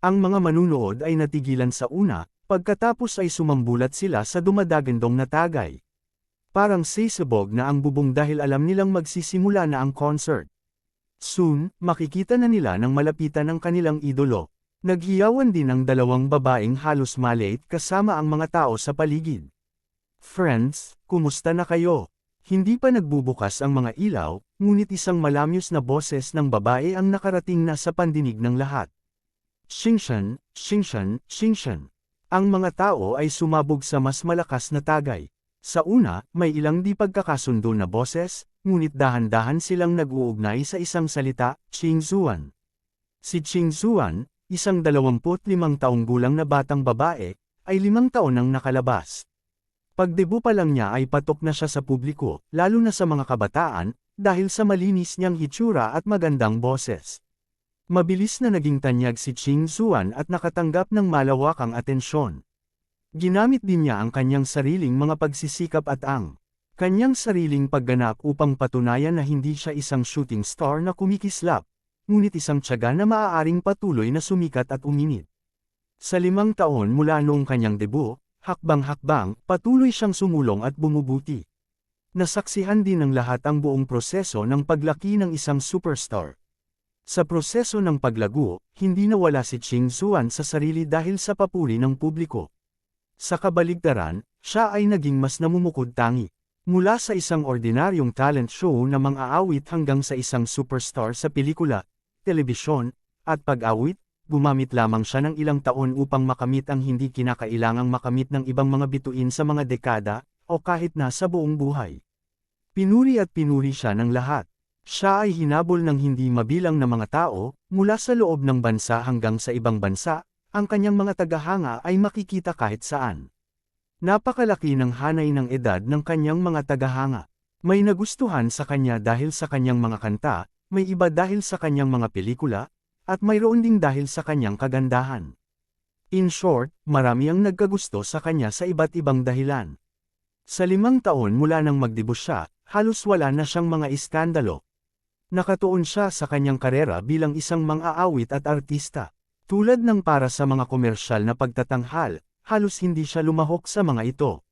Ang mga manunood ay natigilan sa una, pagkatapos ay sumambulat sila sa dumadagandong na tagay. Parang sisabog na ang bubong dahil alam nilang magsisimula na ang concert. Soon, makikita na nila nang malapitan ang kanilang idolo. Naghiyawan din ang 2 babaeng halos maliit kasama ang mga tao sa paligid. Friends, kumusta na kayo? Hindi pa nagbubukas ang mga ilaw, ngunit isang malamyos na boses ng babae ang nakarating na sa pandinig ng lahat. Qingshan. Ang mga tao ay sumabog sa mas malakas na tagay. Sa una, may ilang di pagkakasundo na boses, ngunit dahan-dahan silang nag-uugnay sa isang salita, Qingzuan. Si Qingzuan, isang 25 taong gulang na batang babae, ay 5 taon nang nakalabas. Pagdebu pa lang niya ay patok na siya sa publiko, lalo na sa mga kabataan, dahil sa malinis niyang hitsura at magandang boses. Mabilis na naging tanyag si Qingzuan at nakatanggap ng malawakang atensyon. Ginamit din niya ang kanyang sariling mga pagsisikap at ang kanyang sariling pagganap upang patunayan na hindi siya isang shooting star na kumikislap, ngunit isang tiyaga na maaaring patuloy na sumikat at uminit. Sa 5 taon mula noong kanyang debut, hakbang-hakbang, patuloy siyang sumulong at bumubuti. Nasaksihan din ng lahat ang buong proseso ng paglaki ng isang superstar. Sa proseso ng paglago, hindi nawala si Ching Zuan sa sarili dahil sa papuri ng publiko. Sa kabaligtaran, siya ay naging mas namumukod-tangi. Mula sa isang ordinaryong talent show na mang-aawit hanggang sa isang superstar sa pelikula, telebisyon, at pag-awit, gumamit lamang siya ng ilang taon upang makamit ang hindi kinakailangang makamit ng ibang mga bituin sa mga dekada, o kahit na sa buong buhay. Pinuri at pinuri siya ng lahat. Siya ay hinabol ng hindi mabilang na mga tao, mula sa loob ng bansa hanggang sa ibang bansa, ang kanyang mga tagahanga ay makikita kahit saan. Napakalaki ng hanay ng edad ng kanyang mga tagahanga. May nagustuhan sa kanya dahil sa kanyang mga kanta, may iba dahil sa kanyang mga pelikula, at mayroon ding dahil sa kanyang kagandahan. In short, marami ang nagkagusto sa kanya sa iba't ibang dahilan. Sa 5 taon mula nang magdebut siya, halos wala na siyang mga iskandalo. Nakatuon siya sa kanyang karera bilang isang mang-aawit at artista. Tulad ng para sa mga komersyal na pagtatanghal, halos hindi siya lumahok sa mga ito.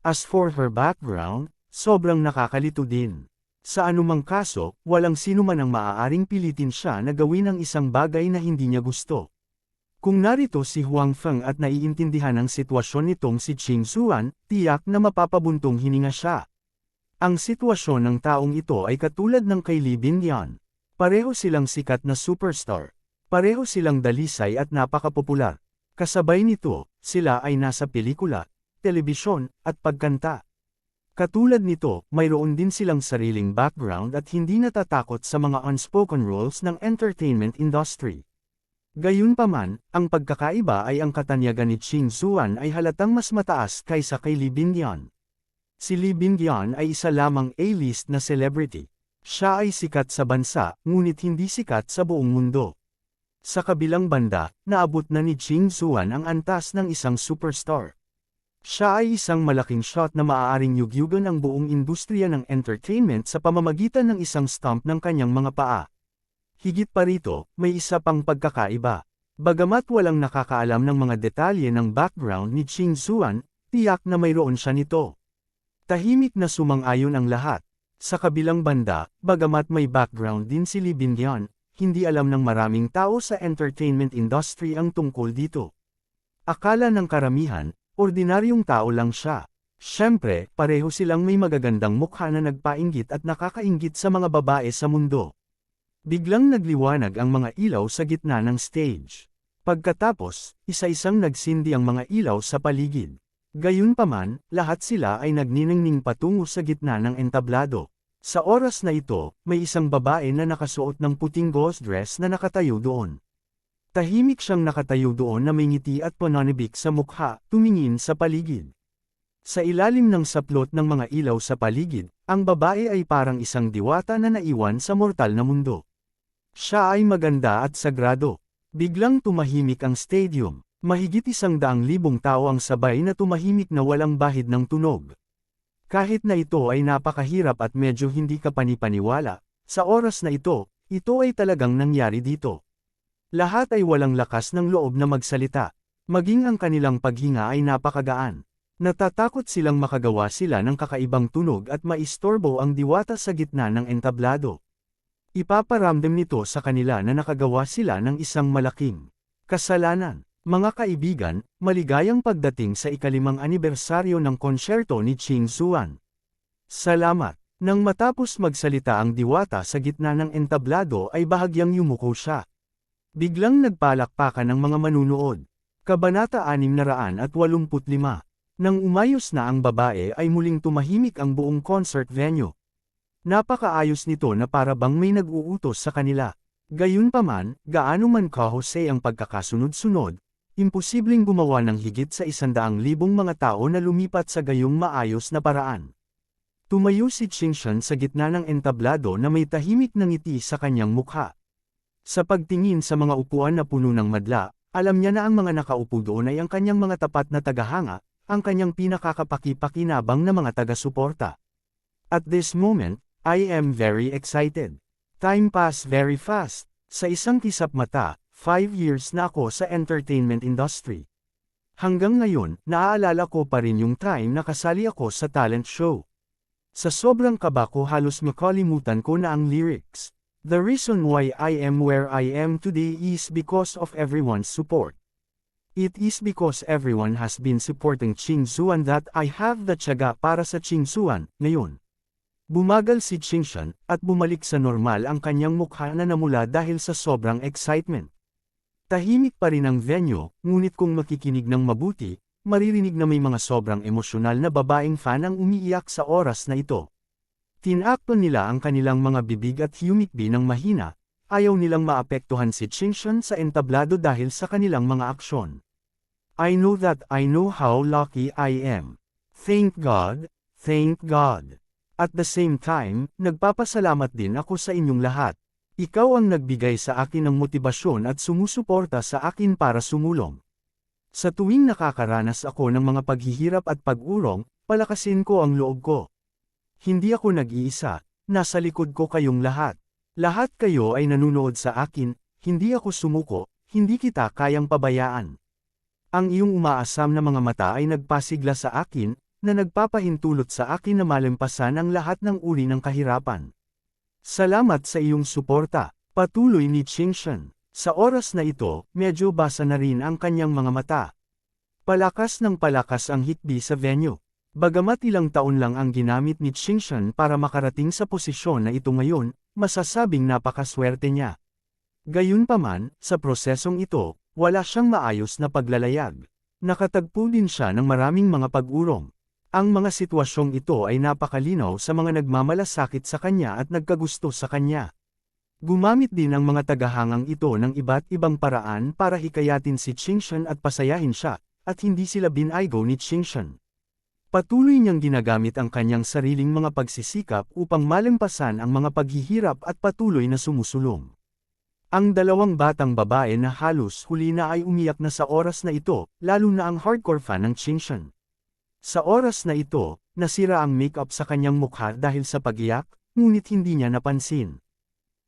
As for her background, sobrang nakakalito din. Sa anumang kaso, walang sinuman ang maaaring pilitin siya na gawin ang isang bagay na hindi niya gusto. Kung narito si Huang Feng at naiintindihan ang sitwasyon nitong si Ching Zuan, tiyak na mapapabuntong hininga siya. Ang sitwasyon ng taong ito ay katulad ng kay Li Binyan. Pareho silang sikat na superstar. Pareho silang dalisay at napakapopular. Kasabay nito, sila ay nasa pelikula, telebisyon, at pagkanta. Katulad nito, mayroon din silang sariling background at hindi natatakot sa mga unspoken rules ng entertainment industry. Gayunpaman, ang pagkakaiba ay ang katanyagan ni Ching Zuan ay halatang mas mataas kaysa kay Li Binyan. Si Li Binyan ay isa lamang A-list na celebrity. Siya ay sikat sa bansa, ngunit hindi sikat sa buong mundo. Sa kabilang banda, naabot na ni Ching Zuan ang antas ng isang superstar. Siya ay isang malaking shot na maaaring yugyugan ang buong industriya ng entertainment sa pamamagitan ng isang stomp ng kanyang mga paa. Higit pa rito, may isa pang pagkakaiba. Bagamat walang nakakaalam ng mga detalye ng background ni Ching Zuan, tiyak na mayroon siya nito. Tahimik na sumang-ayon ang lahat. Sa kabilang banda, bagamat may background din si Li Binyan, hindi alam ng maraming tao sa entertainment industry ang tungkol dito. Akala ng karamihan, ordinaryong tao lang siya. Siyempre, pareho silang may magagandang mukha na nagpainggit at nakakainggit sa mga babae sa mundo. Biglang nagliwanag ang mga ilaw sa gitna ng stage. Pagkatapos, isa-isang nagsindi ang mga ilaw sa paligid. Gayunpaman, lahat sila ay nagniningning patungo sa gitna ng entablado. Sa oras na ito, may isang babae na nakasuot ng puting ghost dress na nakatayo doon. Tahimik siyang nakatayo doon na may ngiti at pananibik sa mukha, tumingin sa paligid. Sa ilalim ng saplot ng mga ilaw sa paligid, ang babae ay parang isang diwata na naiwan sa mortal na mundo. Siya ay maganda at sagrado. Biglang tumahimik ang stadium. Mahigit 100,000 tao ang sabay na tumahimik na walang bahid ng tunog. Kahit na ito ay napakahirap at medyo hindi ka panipaniwala, sa oras na ito ay talagang nangyari dito. Lahat ay walang lakas ng loob na magsalita. Maging ang kanilang paghinga ay napakagaan. Natatakot silang makagawa sila ng kakaibang tunog at maistorbo ang diwata sa gitna ng entablado. Ipaparamdam nito sa kanila na nakagawa sila ng isang malaking kasalanan. Mga kaibigan, maligayang pagdating sa ika-5 anibersaryo ng konsyerto ni Ching Zuan. Salamat! Nang matapos magsalita ang diwata sa gitna ng entablado ay bahagyang yumuko siya. Biglang nagpalakpakan ng mga manunood. Kabanata 685. Nang umayos na ang babae ay muling tumahimik ang buong concert venue. Napakaayos nito na para bang may nag-uutos sa kanila. Gayunpaman, gaano man kahusay ang pagkakasunod-sunod, imposibleng gumawa ng higit sa 100,000 mga tao na lumipat sa gayong maayos na paraan. Tumayo si Chingshan sa gitna ng entablado na may tahimik na ngiti sa kanyang mukha. Sa pagtingin sa mga upuan na puno ng madla, alam niya na ang mga nakaupo doon ay ang kanyang mga tapat na tagahanga, ang kanyang pinakakapaki-pakinabang na mga taga-suporta. At this moment, I am very excited. Time passed very fast. Sa isang kisap mata, 5 years na ako sa entertainment industry. Hanggang ngayon, naaalala ko pa rin yung time na kasali ako sa talent show. Sa sobrang kaba ko halos makalimutan ko na ang lyrics. The reason why I am where I am today is because of everyone's support. It is because everyone has been supporting Ching Suan that I have the tiyaga para sa Ching Suan, ngayon. Bumagal si Ching Suan, at bumalik sa normal ang kanyang mukha na namula dahil sa sobrang excitement. Tahimik pa rin ang venue, ngunit kung makikinig ng mabuti, maririnig na may mga sobrang emosyonal na babaeng fan ang umiiyak sa oras na ito. Tinakpan nila ang kanilang mga bibig at humikbi ng mahina, ayaw nilang maapektuhan si Ching Suan sa entablado dahil sa kanilang mga aksyon. I know that I know how lucky I am. Thank God, thank God. At the same time, nagpapasalamat din ako sa inyong lahat. Ikaw ang nagbigay sa akin ng motibasyon at sumusuporta sa akin para sumulong. Sa tuwing nakakaranas ako ng mga paghihirap at pag-urong, palakasin ko ang loob ko. Hindi ako nag-iisa, nasa likod ko kayong lahat. Lahat kayo ay nanunood sa akin, hindi ako sumuko, hindi kita kayang pabayaan. Ang iyong umaasam na mga mata ay nagpasigla sa akin, na nagpapahintulot sa akin na malampasan ang lahat ng uri ng kahirapan. Salamat sa iyong suporta, patuloy ni Ching Suan. Sa oras na ito, medyo basa na rin ang kanyang mga mata. Palakas ng palakas ang hikbi sa venue. Bagamat ilang taon lang ang ginamit ni Ching Suan para makarating sa posisyon na ito ngayon, masasabing napakaswerte niya. Gayunpaman, sa prosesong ito, wala siyang maayos na paglalayag. Nakatagpo din siya ng maraming mga pag-urong. Ang mga sitwasyong ito ay napakalinaw sa mga nagmamalasakit sa kanya at nagkagusto sa kanya. Gumamit din ang mga tagahangang ito ng iba't ibang paraan para hikayatin si Ching Suan at pasayahin siya, at hindi sila binaygo ni Ching Suan. Patuloy niyang ginagamit ang kanyang sariling mga pagsisikap upang malampasan ang mga paghihirap at patuloy na sumusulong. Ang dalawang batang babae na halos huli na ay umiyak na sa oras na ito, lalo na ang hardcore fan ng Ching Suan. Sa oras na ito, nasira ang makeup sa kanyang mukha dahil sa pag-iyak, ngunit hindi niya napansin.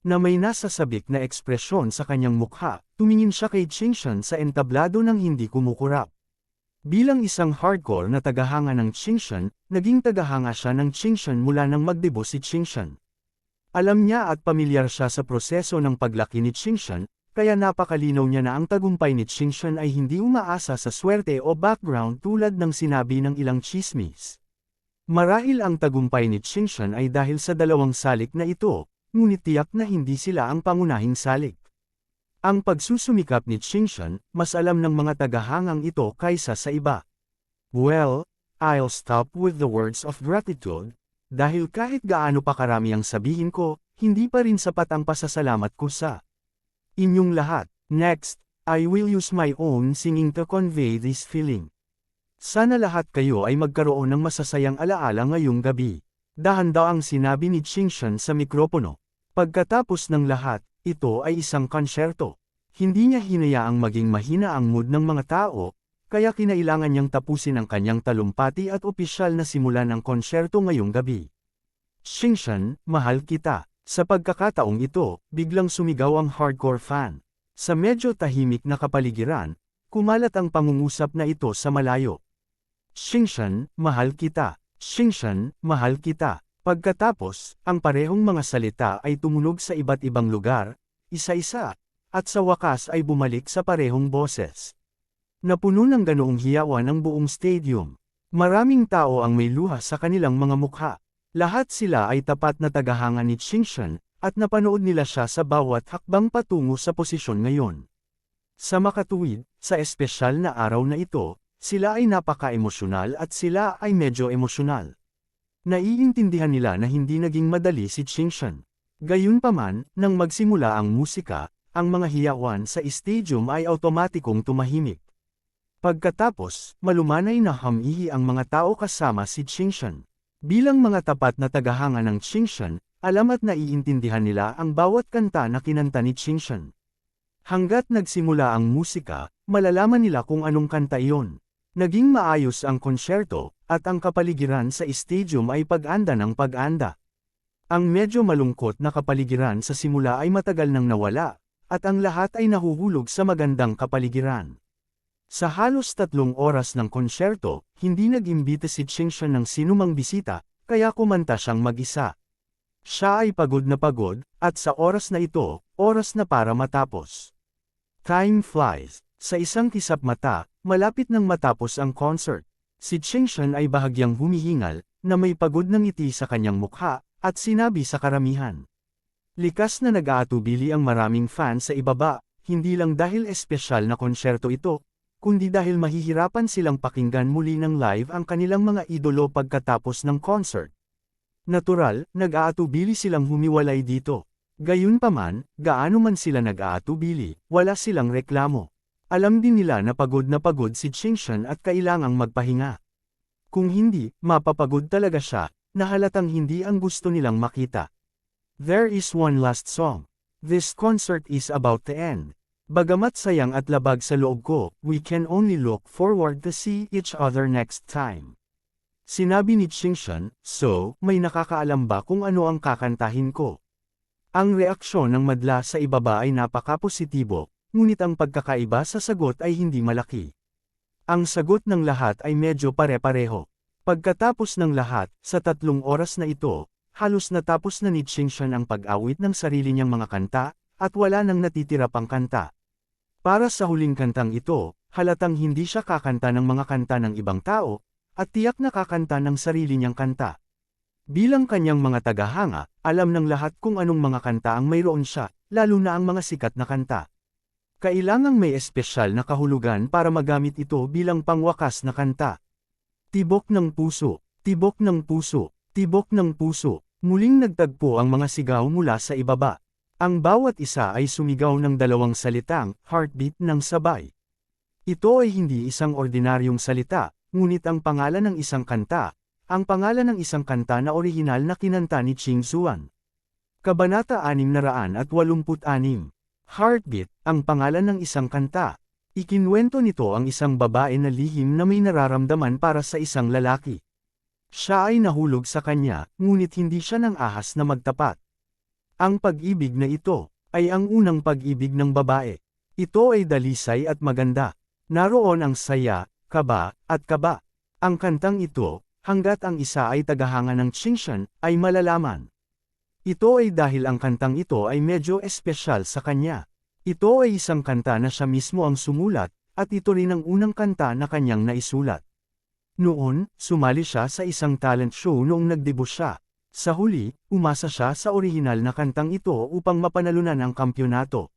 Na may nasasabik na ekspresyon sa kanyang mukha, tumingin siya kay Ching Suan sa entablado ng hindi kumukurap. Bilang isang hardcore na tagahanga ng Ching Suan, naging tagahanga siya ng Ching Suan mula nang magdebo si Ching Suan. Alam niya at pamilyar siya sa proseso ng paglaki ni Ching Suan, kaya napakalinaw niya na ang tagumpay ni Ching Suan ay hindi umaasa sa swerte o background tulad ng sinabi ng ilang chismis. Marahil ang tagumpay ni Ching Suan ay dahil sa dalawang salik na ito, ngunit tiyak na hindi sila ang pangunahing salik. Ang pagsusumikap ni Ching Suan, mas alam ng mga tagahangang ito kaysa sa iba. Well, I'll stop with the words of gratitude, dahil kahit gaano pa karami ang sabihin ko, hindi pa rin sapat ang pasasalamat ko sa inyong lahat. Next, I will use my own singing to convey this feeling. Sana lahat kayo ay magkaroon ng masasayang alaala ngayong gabi. Dahan-daw ang sinabi ni Ching Suan sa mikropono. Pagkatapos ng lahat, ito ay isang konsyerto. Hindi niya hinayaang maging mahina ang mood ng mga tao, kaya kinailangan niyang tapusin ang kanyang talumpati at opisyal na simulan ang konsyerto ngayong gabi. Ching Suan, mahal kita. Sa pagkakataong ito, biglang sumigaw ang hardcore fan. Sa medyo tahimik na kapaligiran, kumalat ang pangungusap na ito sa malayo. Ching Suan, mahal kita. Ching Suan, mahal kita. Pagkatapos, ang parehong mga salita ay tumunog sa iba't ibang lugar, isa-isa, at sa wakas ay bumalik sa parehong boses. Napuno ng ganoong hiyawan ang buong stadium. Maraming tao ang may luha sa kanilang mga mukha. Lahat sila ay tapat na tagahanga ni Ching Suan, at napanood nila siya sa bawat hakbang patungo sa posisyon ngayon. Sa makatuwid, sa espesyal na araw na ito, sila ay napaka-emosyonal at sila ay medyo emosyonal. Naiintindihan nila na hindi naging madali si Ching Suan. Gayunpaman, nang magsimula ang musika, ang mga hiyawan sa stadium ay automatikong tumahimik. Pagkatapos, malumanay na hamihi ang mga tao kasama si Ching Suan. Bilang mga tapat na tagahanga ng Ching Suan, alam at naiintindihan nila ang bawat kanta na kinanta ni Ching Suan. Hanggat nagsimula ang musika, malalaman nila kung anong kanta iyon. Naging maayos ang konsyerto, at ang kapaligiran sa stadium ay pag-anda ng pag-anda. Ang medyo malungkot na kapaligiran sa simula ay matagal nang nawala, at ang lahat ay nahuhulog sa magandang kapaligiran. Sa halos 3 oras ng konsyerto, hindi nag-imbita si Qingshan ng sinumang bisita, kaya kumanta siyang mag-isa. Siya ay pagod, at sa oras na ito, oras na para matapos. Time flies. Sa isang kisap mata, malapit nang matapos ang concert. Si Qingshan ay bahagyang humihingal, na may pagod na ngiti sa kanyang mukha, at sinabi sa karamihan. Likas na nag-aatubili ang maraming fans sa ibaba, hindi lang dahil espesyal na konsyerto ito, kundi dahil mahihirapan silang pakinggan muli ng live ang kanilang mga idolo pagkatapos ng concert. Natural, nag-aatubili silang humiwalay dito. Gayunpaman, gaano man sila nag-aatubili, wala silang reklamo. Alam din nila na pagod si Qingshan at kailangang magpahinga. Kung hindi, mapapagod talaga siya, na halatang hindi ang gusto nilang makita. There is one last song. This concert is about to end. Bagamat sayang at labag sa loob ko, we can only look forward to see each other next time. Sinabi ni Qingshan, so, may nakakaalam ba kung ano ang kakantahin ko? Ang reaksyon ng madla sa ibaba ay napaka-positibo, ngunit ang pagkakaiba sa sagot ay hindi malaki. Ang sagot ng lahat ay medyo pare-pareho. Pagkatapos ng lahat, sa 3 oras na ito, halos natapos na ni Qingshan ang pag-awit ng sarili niyang mga kanta, at wala nang natitira pang kanta. Para sa huling kantang ito, halatang hindi siya kakanta ng mga kanta ng ibang tao, at tiyak na kakanta ng sarili niyang kanta. Bilang kanyang mga tagahanga, alam ng lahat kung anong mga kanta ang mayroon siya, lalo na ang mga sikat na kanta. Kailangang may espesyal na kahulugan para magamit ito bilang pangwakas na kanta. Tibok ng puso, tibok ng puso, tibok ng puso. Muling nagtagpo ang mga sigaw mula sa ibaba. Ang bawat isa ay sumigaw ng 2 salitang, heartbeat ng sabay. Ito ay hindi isang ordinaryong salita, ngunit ang pangalan ng isang kanta, ang pangalan ng isang kanta na orihinal na kinanta ni Qingzuan. Kabanata 686. Heartbeat, ang pangalan ng isang kanta. Ikinwento nito ang isang babae na lihim na may nararamdaman para sa isang lalaki. Siya ay nahulog sa kanya, ngunit hindi siya nang ahas na magtapat. Ang pag-ibig na ito, ay ang unang pag-ibig ng babae. Ito ay dalisay at maganda. Naroon ang saya, kaba, at kaba. Ang kantang ito, hanggat ang isa ay tagahanga ng Qingshan, ay malalaman. Ito ay dahil ang kantang ito ay medyo espesyal sa kanya. Ito ay isang kanta na siya mismo ang sumulat, at ito rin ang unang kanta na kanyang naisulat. Noon, sumali siya sa isang talent show noong nagdebut siya. Sa huli, umasa siya sa orihinal na kantang ito upang mapanalunan ang kampyonato.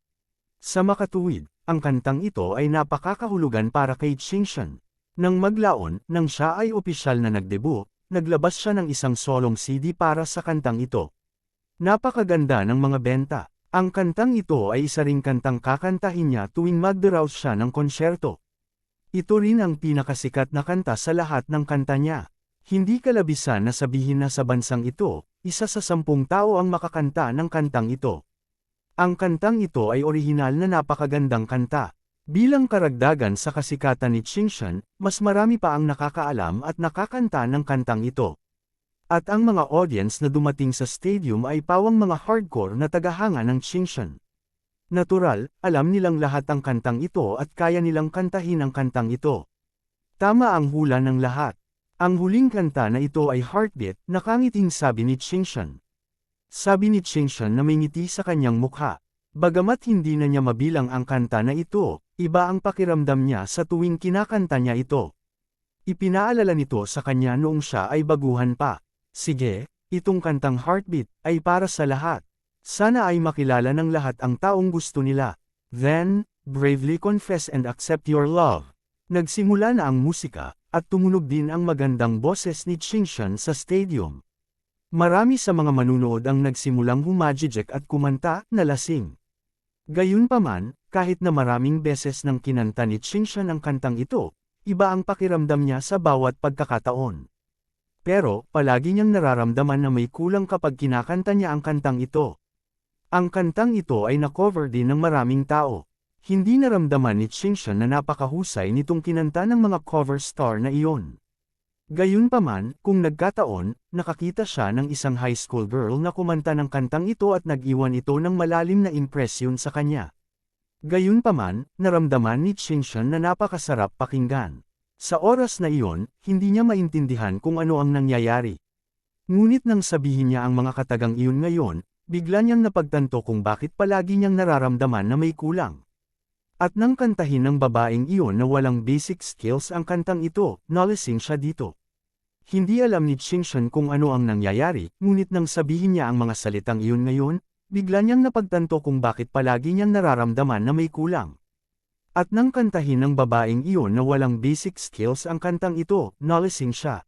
Sa makatuwid, ang kantang ito ay napakakahulugan para kay Qingshan. Nang maglaon, nang siya ay opisyal na nagdebut, naglabas siya ng isang solong CD para sa kantang ito. Napakaganda ng mga benta. Ang kantang ito ay isa ring kantang kakantahin niya tuwing magdaraos siya ng konsyerto. Ito rin ang pinakasikat na kanta sa lahat ng kanta niya. Hindi kalabisan na sabihin na sa bansang ito, isa sa 10 tao ang makakanta ng kantang ito. Ang kantang ito ay orihinal na napakagandang kanta. Bilang karagdagan sa kasikatan ni Qingshan, mas marami pa ang nakakaalam at nakakanta ng kantang ito. At ang mga audience na dumating sa stadium ay pawang mga hardcore na tagahanga ng Qingshan. Natural, alam nilang lahat ang kantang ito at kaya nilang kantahin ang kantang ito. Tama ang hula ng lahat. Ang huling kanta na ito ay Heartbeat, nakangiting sabi ni Qingshan. Sabi ni Qingshan na may ngiti sa kanyang mukha. Bagamat hindi na niya mabilang ang kanta na ito, iba ang pakiramdam niya sa tuwing kinakanta niya ito. Ipinaalala nito sa kanya noong siya ay baguhan pa. Sige, itong kantang Heartbeat ay para sa lahat. Sana ay makilala ng lahat ang taong gusto nila. Then, bravely confess and accept your love. Nagsimula na ang musika, at tumunog din ang magandang boses ni Qingshan sa stadium. Marami sa mga manunood ang nagsimulang humajijek at kumanta na lasing. Gayunpaman, kahit na maraming beses nang kinanta ni Qingshan ang kantang ito, iba ang pakiramdam niya sa bawat pagkakataon. Pero, palagi niyang nararamdaman na may kulang kapag kinakanta niya ang kantang ito. Ang kantang ito ay na-cover din ng maraming tao. Hindi naramdaman ni Qingshan na napakahusay nitong kinanta ng mga cover star na iyon. Gayunpaman, kung nagkataon, nakakita siya ng isang high school girl na kumanta ng kantang ito at nag-iwan ito ng malalim na impresyon sa kanya. Gayunpaman, naramdaman ni Qingshan na napakasarap pakinggan. Sa oras na iyon, hindi niya maintindihan kung ano ang nangyayari. Ngunit nang sabihin niya ang mga katagang iyon ngayon, bigla niyang napagtanto kung bakit palagi niyang nararamdaman na may kulang. At nang kantahin ng babaeng iyon na walang basic skills ang kantang ito, nalasing siya dito. Hindi alam ni Qingshan kung ano ang nangyayari, ngunit nang sabihin niya ang mga salitang iyon ngayon, bigla niyang napagtanto kung bakit palagi niyang nararamdaman na may kulang. At nang kantahin ng babaeng iyon na walang basic skills ang kantang ito, nalasing siya.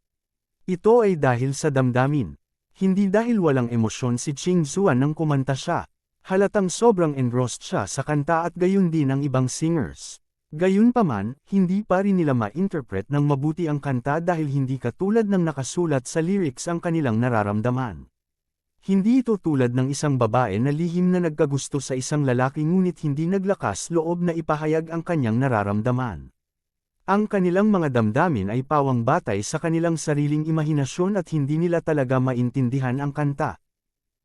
Ito ay dahil sa damdamin. Hindi dahil walang emosyon si Ching Zuan nang kumanta siya. Halatang sobrang engrossed siya sa kanta at gayon din ang ibang singers. Gayunpaman, hindi pa rin nila ma-interpret ng mabuti ang kanta dahil hindi katulad ng nakasulat sa lyrics ang kanilang nararamdaman. Hindi ito tulad ng isang babae na lihim na nagkagusto sa isang lalaki ngunit hindi naglakas loob na ipahayag ang kanyang nararamdaman. Ang kanilang mga damdamin ay pawang batay sa kanilang sariling imahinasyon at hindi nila talaga maintindihan ang kanta.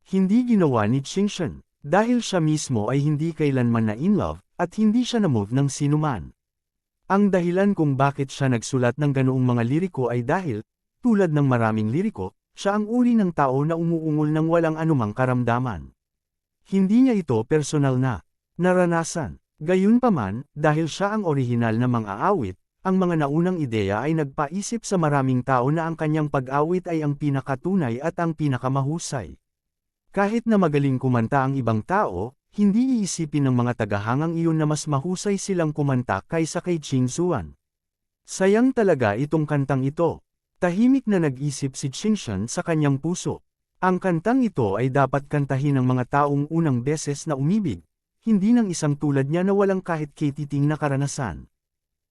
Hindi ginawa ni Qingshan, dahil siya mismo ay hindi kailanman na in love, at hindi siya na-move ng sinuman. Ang dahilan kung bakit siya nagsulat ng ganoong mga liriko ay dahil, tulad ng maraming liriko, siya ang uri ng tao na umuungol ng walang anumang karamdaman. Hindi niya ito personal na naranasan. Gayunpaman, dahil siya ang orihinal na mang-aawit, ang mga naunang ideya ay nagpaisip sa maraming tao na ang kanyang pag-awit ay ang pinakatunay at ang pinakamahusay. Kahit na magaling kumanta ang ibang tao, hindi iisipin ng mga tagahangang iyon na mas mahusay silang kumanta kaysa kay Ching Zuan. Sayang talaga itong kantang ito. Tahimik na nag-isip si Qingshan sa kanyang puso. Ang kantang ito ay dapat kantahin ng mga taong unang beses na umibig, hindi ng isang tulad niya na walang kahit katiting na karanasan.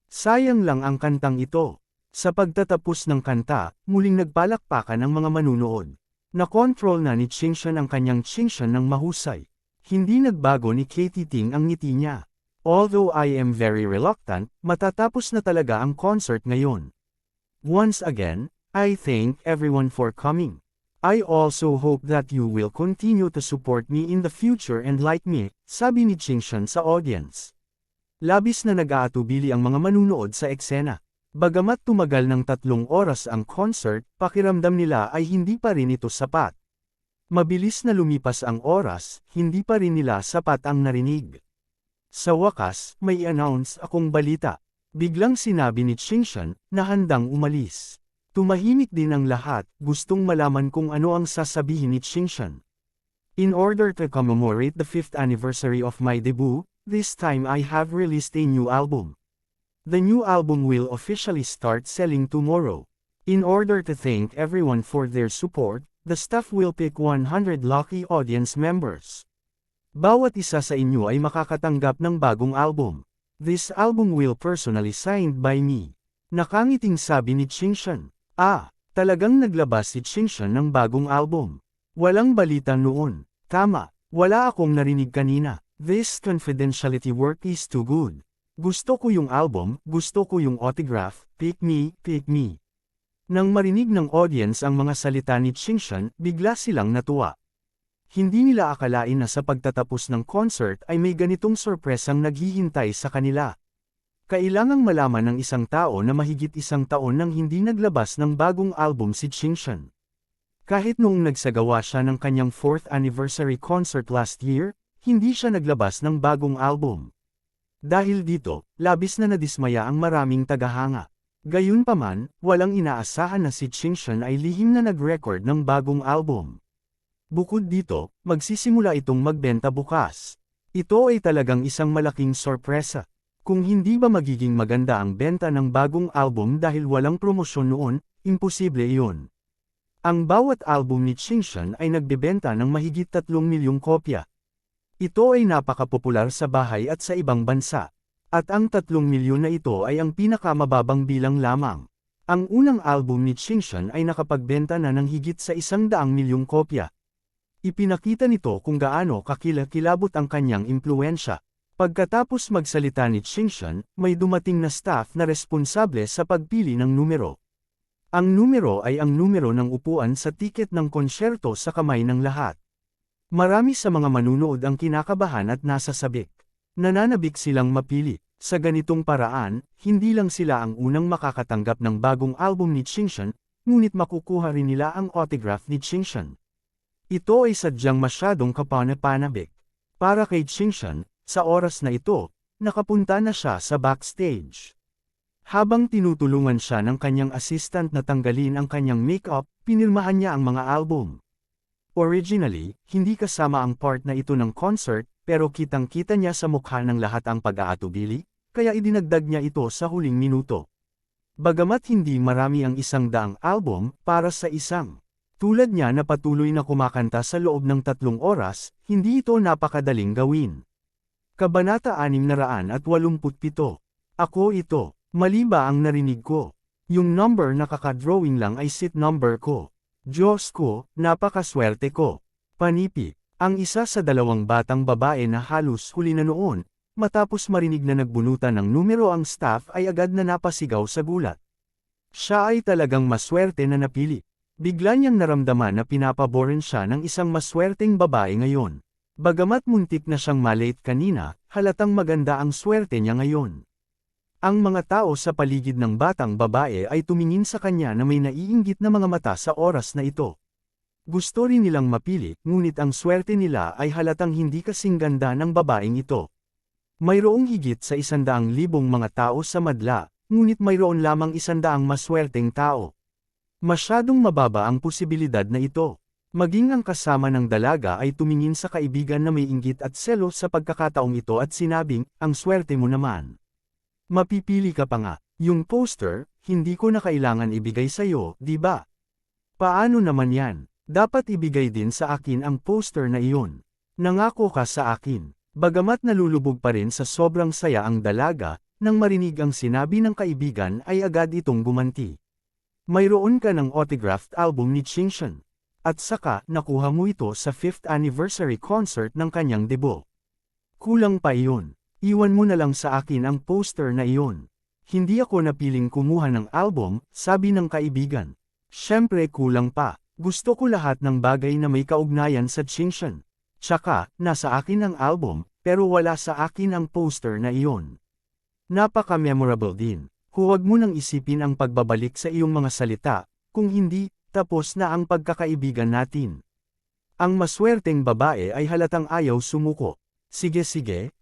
Sayang lang ang kantang ito. Sa pagtatapos ng kanta, muling nagpalakpakan ang mga manunood. Na-control na ni Qingshan ang kanyang Qingshan ng mahusay. Hindi nagbago ni Katie Ting ang ngiti niya. Although I am very reluctant, matatapos na talaga ang concert ngayon. Once again, I thank everyone for coming. I also hope that you will continue to support me in the future and like me, sabi ni Qingshan sa audience. Labis na nag-aatubili ang mga manunood sa eksena. Bagamat tumagal ng 3 oras ang concert, pakiramdam nila ay hindi pa rin ito sapat. Mabilis na lumipas ang oras, hindi pa rin nila sapat ang narinig. Sa wakas, may announce akong balita. Biglang sinabi ni Qingshan na handang umalis. Tumahimik din ang lahat, gustong malaman kung ano ang sasabihin ni Qingshan. In order to commemorate the 5th anniversary of my debut, this time I have released a new album. The new album will officially start selling tomorrow. In order to thank everyone for their support, the staff will pick 100 lucky audience members. Bawat isa sa inyo ay makakatanggap ng bagong album. This album will personally signed by me. Nakangiting sabi ni Qingshan. Talagang naglabas si Qingshan ng bagong album. Walang balita noon. Tama, wala akong narinig kanina. This confidentiality work is too good. Gusto ko yung album, gusto ko yung autograph, pick me, pick me. Nang marinig ng audience ang mga salita ni Qingshan, bigla silang natuwa. Hindi nila akalain na sa pagtatapos ng concert ay may ganitong sorpresang naghihintay sa kanila. Kailangang malaman ng isang tao na mahigit 1 taon nang hindi naglabas ng bagong album si Qingshan. Kahit noong nagsagawa siya ng kanyang 4th anniversary concert last year, hindi siya naglabas ng bagong album. Dahil dito, labis na nadismaya ang maraming tagahanga. Gayunpaman, walang inaasahan na si Qingshan ay lihim na nag-record ng bagong album. Bukod dito, magsisimula itong magbenta bukas. Ito ay talagang isang malaking sorpresa. Kung hindi ba magiging maganda ang benta ng bagong album dahil walang promosyon noon, imposible iyon. Ang bawat album ni Qingshan ay nagbebenta ng mahigit 3 milyong kopya. Ito ay napakapopular sa bahay at sa ibang bansa. At ang 3 milyon na ito ay ang pinakamababang bilang lamang. Ang unang album ni Qingshan ay nakapagbenta na ng higit sa 100 milyong kopya. Ipinakita nito kung gaano kakilakilabot ang kanyang impluwensya. Pagkatapos magsalita ni Qingshan, may dumating na staff na responsable sa pagpili ng numero. Ang numero ay ang numero ng upuan sa tiket ng konsyerto sa kamay ng lahat. Marami sa mga manunood ang kinakabahan at nasasabik. Nananabik silang mapili. Sa ganitong paraan, hindi lang sila ang unang makakatanggap ng bagong album ni Qingshan, ngunit makukuha rin nila ang autograph ni Qingshan. Ito ay sadyang masyadong kapanapanabik. Para kay Qingshan, sa oras na ito, nakapunta na siya sa backstage. Habang tinutulungan siya ng kanyang assistant na tanggalin ang kanyang makeup, pinirmahan niya ang mga album. Originally, hindi kasama ang part na ito ng concert, pero kitang-kita niya sa mukha ng lahat ang pag-aatubili, kaya idinagdag niya ito sa huling minuto. Bagamat hindi marami ang 100 album para sa isang tulad niya na patuloy na kumakanta sa loob ng 3 oras, hindi ito napakadaling gawin. Kabanata 687. Ako ito, mali ba ang narinig ko? Yung number na kakadrawing lang ay seat number ko. Diyos ko, napakaswerte ko. Panipi, ang isa sa 2 batang babae na halos huli na noon, matapos marinig na nagbunutan ng numero ang staff ay agad na napasigaw sa gulat. Siya ay talagang maswerte na napili. Bigla niyang naramdaman na pinapaboran siya ng isang maswerteng babae ngayon. Bagamat muntik na siyang malate kanina, halatang maganda ang swerte niya ngayon. Ang mga tao sa paligid ng batang babae ay tumingin sa kanya na may naiinggit na mga mata sa oras na ito. Gusto rin nilang mapili, ngunit ang swerte nila ay halatang hindi kasing ganda ng babaeng ito. Mayroong higit sa 100,000 mga tao sa madla, ngunit mayroon lamang 100 maswerteng tao. Masyadong mababa ang posibilidad na ito. Maging ang kasama ng dalaga ay tumingin sa kaibigan na may inggit at selo sa pagkakataong ito at sinabing, ang swerte mo naman. Mapipili ka pa nga, yung poster, hindi ko na kailangan ibigay sa'yo, di ba? Paano naman yan? Dapat ibigay din sa akin ang poster na iyon. Nangako ka sa akin. Bagamat nalulubog pa rin sa sobrang saya ang dalaga, nang marinig ang sinabi ng kaibigan ay agad itong gumanti. Mayroon ka ng autographed album ni Qingshan. At saka, nakuha mo ito sa 5th anniversary concert ng kanyang debut. Kulang pa iyon. Iwan mo na lang sa akin ang poster na iyon. Hindi ako napiling kumuha ng album, sabi ng kaibigan. Siyempre kulang pa. Gusto ko lahat ng bagay na may kaugnayan sa Qingshan. Tsaka, nasa akin ang album, pero wala sa akin ang poster na iyon. Napaka-memorable din. Huwag mo nang isipin ang pagbabalik sa iyong mga salita, kung hindi, tapos na ang pagkakaibigan natin. Ang maswerteng babae ay halatang ayaw sumuko. Sige,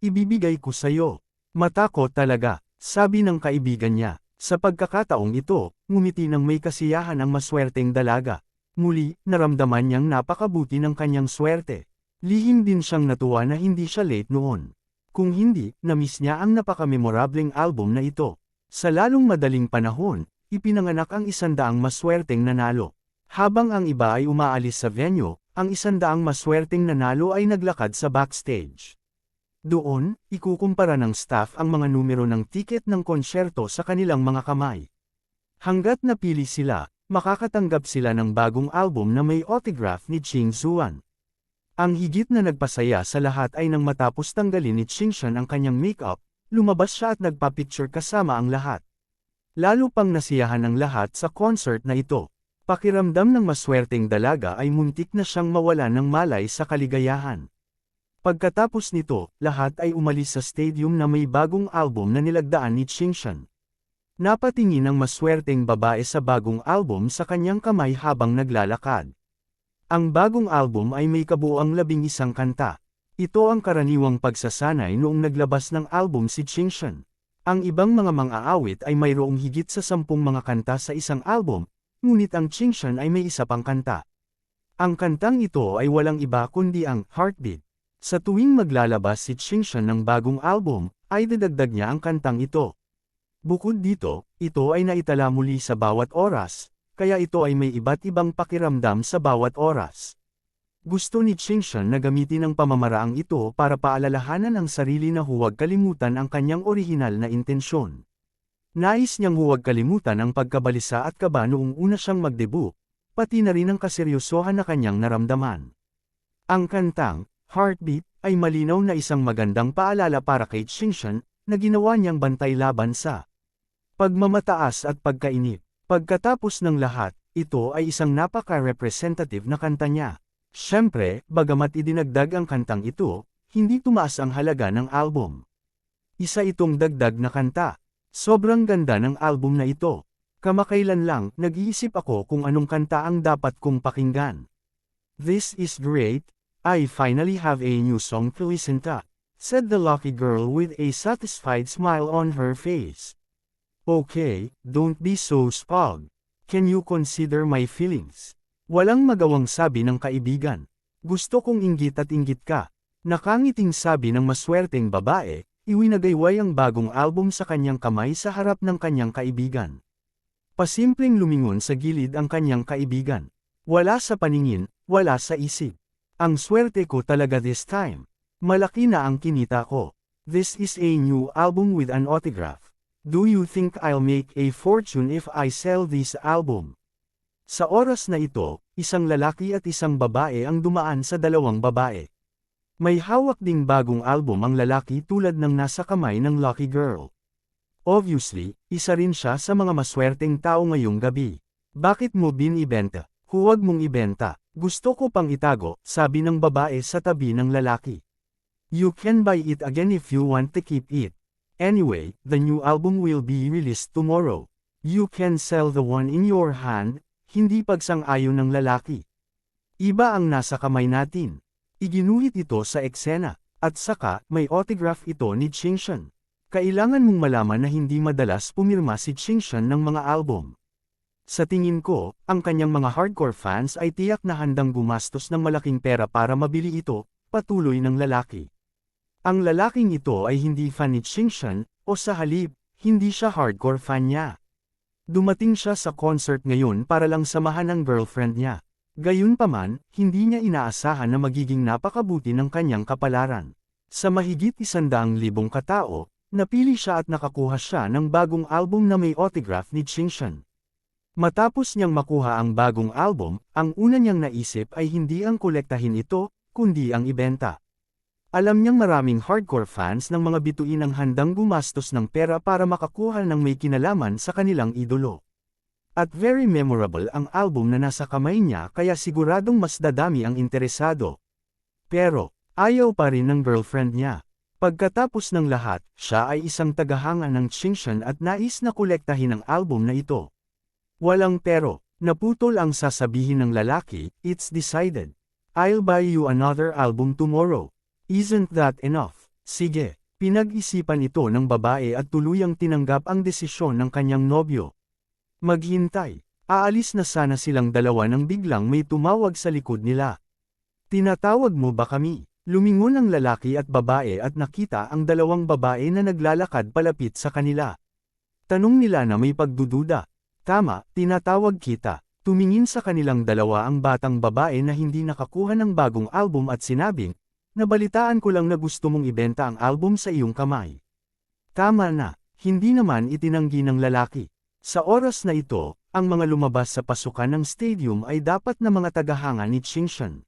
ibibigay ko sa'yo. Matakot talaga, sabi ng kaibigan niya. Sa pagkakataong ito, ngumiti ng may kasiyahan ang maswerteng dalaga. Muli, naramdaman niyang napakabuti ng kanyang swerte. Lihim din siyang natuwa na hindi siya late noon. Kung hindi, namiss niya ang napaka-memorableng album na ito. Sa lalong madaling panahon, ipinanganak ang 100 maswerteng nanalo. Habang ang iba ay umaalis sa venue, ang 100 maswerteng nanalo ay naglakad sa backstage. Doon, ikukumpara ng staff ang mga numero ng tiket ng konsyerto sa kanilang mga kamay. Hanggat napili sila, makakatanggap sila ng bagong album na may autograph ni Qingshan. Ang higit na nagpasaya sa lahat ay nang matapos tanggalin ni Qingshan ang kanyang makeup, lumabas siya at nagpa-picture kasama ang lahat. Lalo pang nasiyahan ng lahat sa concert na ito. Pakiramdam ng maswerteng dalaga ay muntik na siyang mawalan ng malay sa kaligayahan. Pagkatapos nito, lahat ay umalis sa stadium na may bagong album na nilagdaan ni Qingshan. Napatingin ang maswerteng babae sa bagong album sa kanyang kamay habang naglalakad. Ang bagong album ay may kabuuang 11 kanta. Ito ang karaniwang pagsasanay noong naglabas ng album si Qingshan. Ang ibang mga mang-aawit ay mayroong higit sa 10 mga kanta sa isang album, ngunit ang Qingshan ay may isa pang kanta. Ang kantang ito ay walang iba kundi ang Heartbeat. Sa tuwing maglalabas si Qingshan ng bagong album, ay dadagdag niya ang kantang ito. Bukod dito, ito ay naitala muli sa bawat oras, kaya ito ay may iba't ibang pakiramdam sa bawat oras. Gusto ni Qingshan na gamitin ang pamamaraang ito para paalalahanan ang sarili na huwag kalimutan ang kanyang orihinal na intensyon. Nais niyang huwag kalimutan ang pagkabalisa at kaba noong una siyang magdebut, pati na rin ang kaseryosohan na kanyang naramdaman. Ang kantang, Heartbeat, ay malinaw na isang magandang paalala para kay Qingshan, na ginawa niyang bantay laban sa pagmamataas at pagkainip. Pagkatapos ng lahat, ito ay isang napaka-representative na kanta niya. Siyempre, bagamat idinagdag ang kantang ito, hindi tumaas ang halaga ng album. Isa itong dagdag na kanta. Sobrang ganda ng album na ito. Kamakailan lang, nag-iisip ako kung anong kanta ang dapat kong pakinggan. This is great, I finally have a new song to listen to, said the lucky girl with a satisfied smile on her face. Okay, don't be so spoiled. Can you consider my feelings? Walang magawang sabi ng kaibigan. Gusto kong inggit at inggit ka. Nakangiting sabi ng maswerteng babae, iwinagayway ang bagong album sa kanyang kamay sa harap ng kanyang kaibigan. Pasimpleng lumingon sa gilid ang kanyang kaibigan. Wala sa paningin, wala sa isip. Ang swerte ko talaga this time. Malaki na ang kinita ko. This is a new album with an autograph. Do you think I'll make a fortune if I sell this album? Sa oras na ito, isang lalaki at isang babae ang dumaan sa dalawang babae. May hawak ding bagong album ang lalaki tulad ng nasa kamay ng lucky girl. Obviously, isa rin siya sa mga maswerteng tao ngayong gabi. Bakit mo binibenta? Huwag mong ibenta. Gusto ko pang itago, sabi ng babae sa tabi ng lalaki. You can buy it again if you want to keep it. Anyway, the new album will be released tomorrow. You can sell the one in your hand, hindi pagsang-ayon ng lalaki. Iba ang nasa kamay natin. Iginuhit ito sa eksena, at saka, may autograph ito ni Chingshan. Kailangan mong malaman na hindi madalas pumirma si Chingshan ng mga album. Sa tingin ko, ang kanyang mga hardcore fans ay tiyak na handang gumastos ng malaking pera para mabili ito, patuloy ng lalaki. Ang lalaking ito ay hindi fan ni Chingshan, o sa halip, hindi siya hardcore fan niya. Dumating siya sa concert ngayon para lang samahan ang girlfriend niya. Gayunpaman, hindi niya inaasahan na magiging napakabuti ng kanyang kapalaran. Sa mahigit 100,000 katao, napili siya at nakakuha siya ng bagong album na may autograph ni Chingshan. Matapos niyang makuha ang bagong album, ang una niyang naisip ay hindi ang kolektahin ito, kundi ang ibenta. Alam niyang maraming hardcore fans ng mga bituin ang handang gumastos ng pera para makakuha ng may kinalaman sa kanilang idolo. At very memorable ang album na nasa kamay niya kaya siguradong mas dadami ang interesado. Pero, ayaw pa rin ng girlfriend niya. Pagkatapos ng lahat, siya ay isang tagahanga ng Chingshan at nais na kolektahin ang album na ito. Walang pero, naputol ang sasabihin ng lalaki, it's decided. I'll buy you another album tomorrow. Isn't that enough? Sige, pinag-isipan ito ng babae at tuluyang tinanggap ang desisyon ng kanyang nobyo. Maghintay. Aalis na sana silang dalawa nang biglang may tumawag sa likod nila. Tinatawag mo ba kami? Lumingon ang lalaki at babae at nakita ang dalawang babae na naglalakad palapit sa kanila. Tanong nila na may pagdududa. Tama, tinatawag kita. Tumingin sa kanilang dalawa ang batang babae na hindi nakakuha ng bagong album at sinabing, nabalitaan ko lang na gusto mong ibenta ang album sa iyong kamay. Tama na, hindi naman itinanggi ng lalaki. Sa oras na ito, ang mga lumabas sa pasukan ng stadium ay dapat na mga tagahanga ni Chingshan.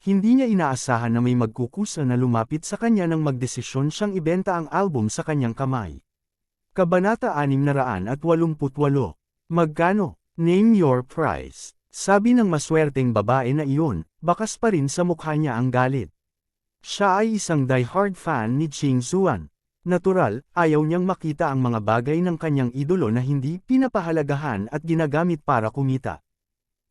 Hindi niya inaasahan na may magkukusa na lumapit sa kanya nang magdesisyon siyang ibenta ang album sa kanyang kamay. Kabanata 688. Magkano? Name your price. Sabi ng maswerteng babae na iyon, bakas pa rin sa mukha niya ang galit. Siya ay isang die-hard fan ni Ching Zuan. Natural, ayaw niyang makita ang mga bagay ng kanyang idolo na hindi pinapahalagahan at ginagamit para kumita.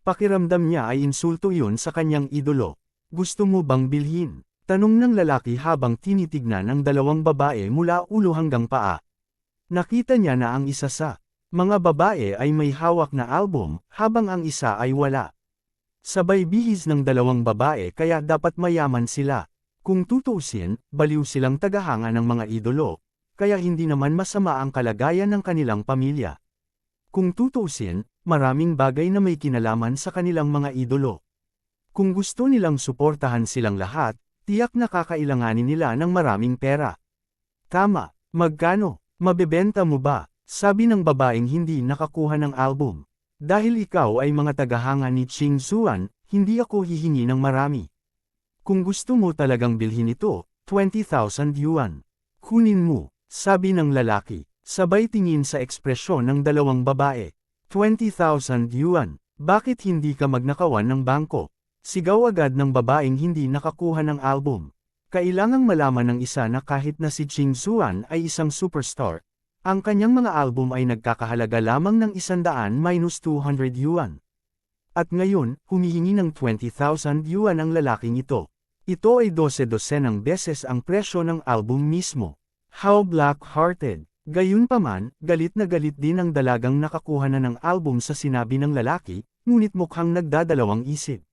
Pakiramdam niya ay insulto iyon sa kanyang idolo. Gusto mo bang bilhin? Tanong ng lalaki habang tinitignan ang dalawang babae mula ulo hanggang paa. Nakita niya na ang isa sa mga babae ay may hawak na album, habang ang isa ay wala. Sabay bihis ng dalawang babae kaya dapat mayaman sila. Kung tutuusin, baliw silang tagahanga ng mga idolo, kaya hindi naman masama ang kalagayan ng kanilang pamilya. Kung tutuusin, maraming bagay na may kinalaman sa kanilang mga idolo. Kung gusto nilang suportahan silang lahat, tiyak na kakailanganin nila ng maraming pera. Tama, magkano? Mabebenta mo ba? Sabi ng babaeng hindi nakakuha ng album. Dahil ikaw ay mga tagahanga ni Ching Zuan, hindi ako hihingi ng marami. Kung gusto mo talagang bilhin ito, 20,000 yuan. Kunin mo, sabi ng lalaki, sabay tingin sa ekspresyon ng dalawang babae. 20,000 yuan, bakit hindi ka magnakawan ng bangko? Sigaw agad ng babaeng hindi nakakuha ng album. Kailangang malaman ng isa na kahit na si Ching Zuan ay isang superstar, ang kanyang mga album ay nagkakahalaga lamang ng 100-200 yuan. At ngayon, humihingi ng 20,000 yuan ang lalaking ito. Ito ay 12-dosenang beses ang presyo ng album mismo. How black-hearted! Gayunpaman, galit na galit din ang dalagang nakakuha na ng album sa sinabi ng lalaki, ngunit mukhang nagdadalawang isip.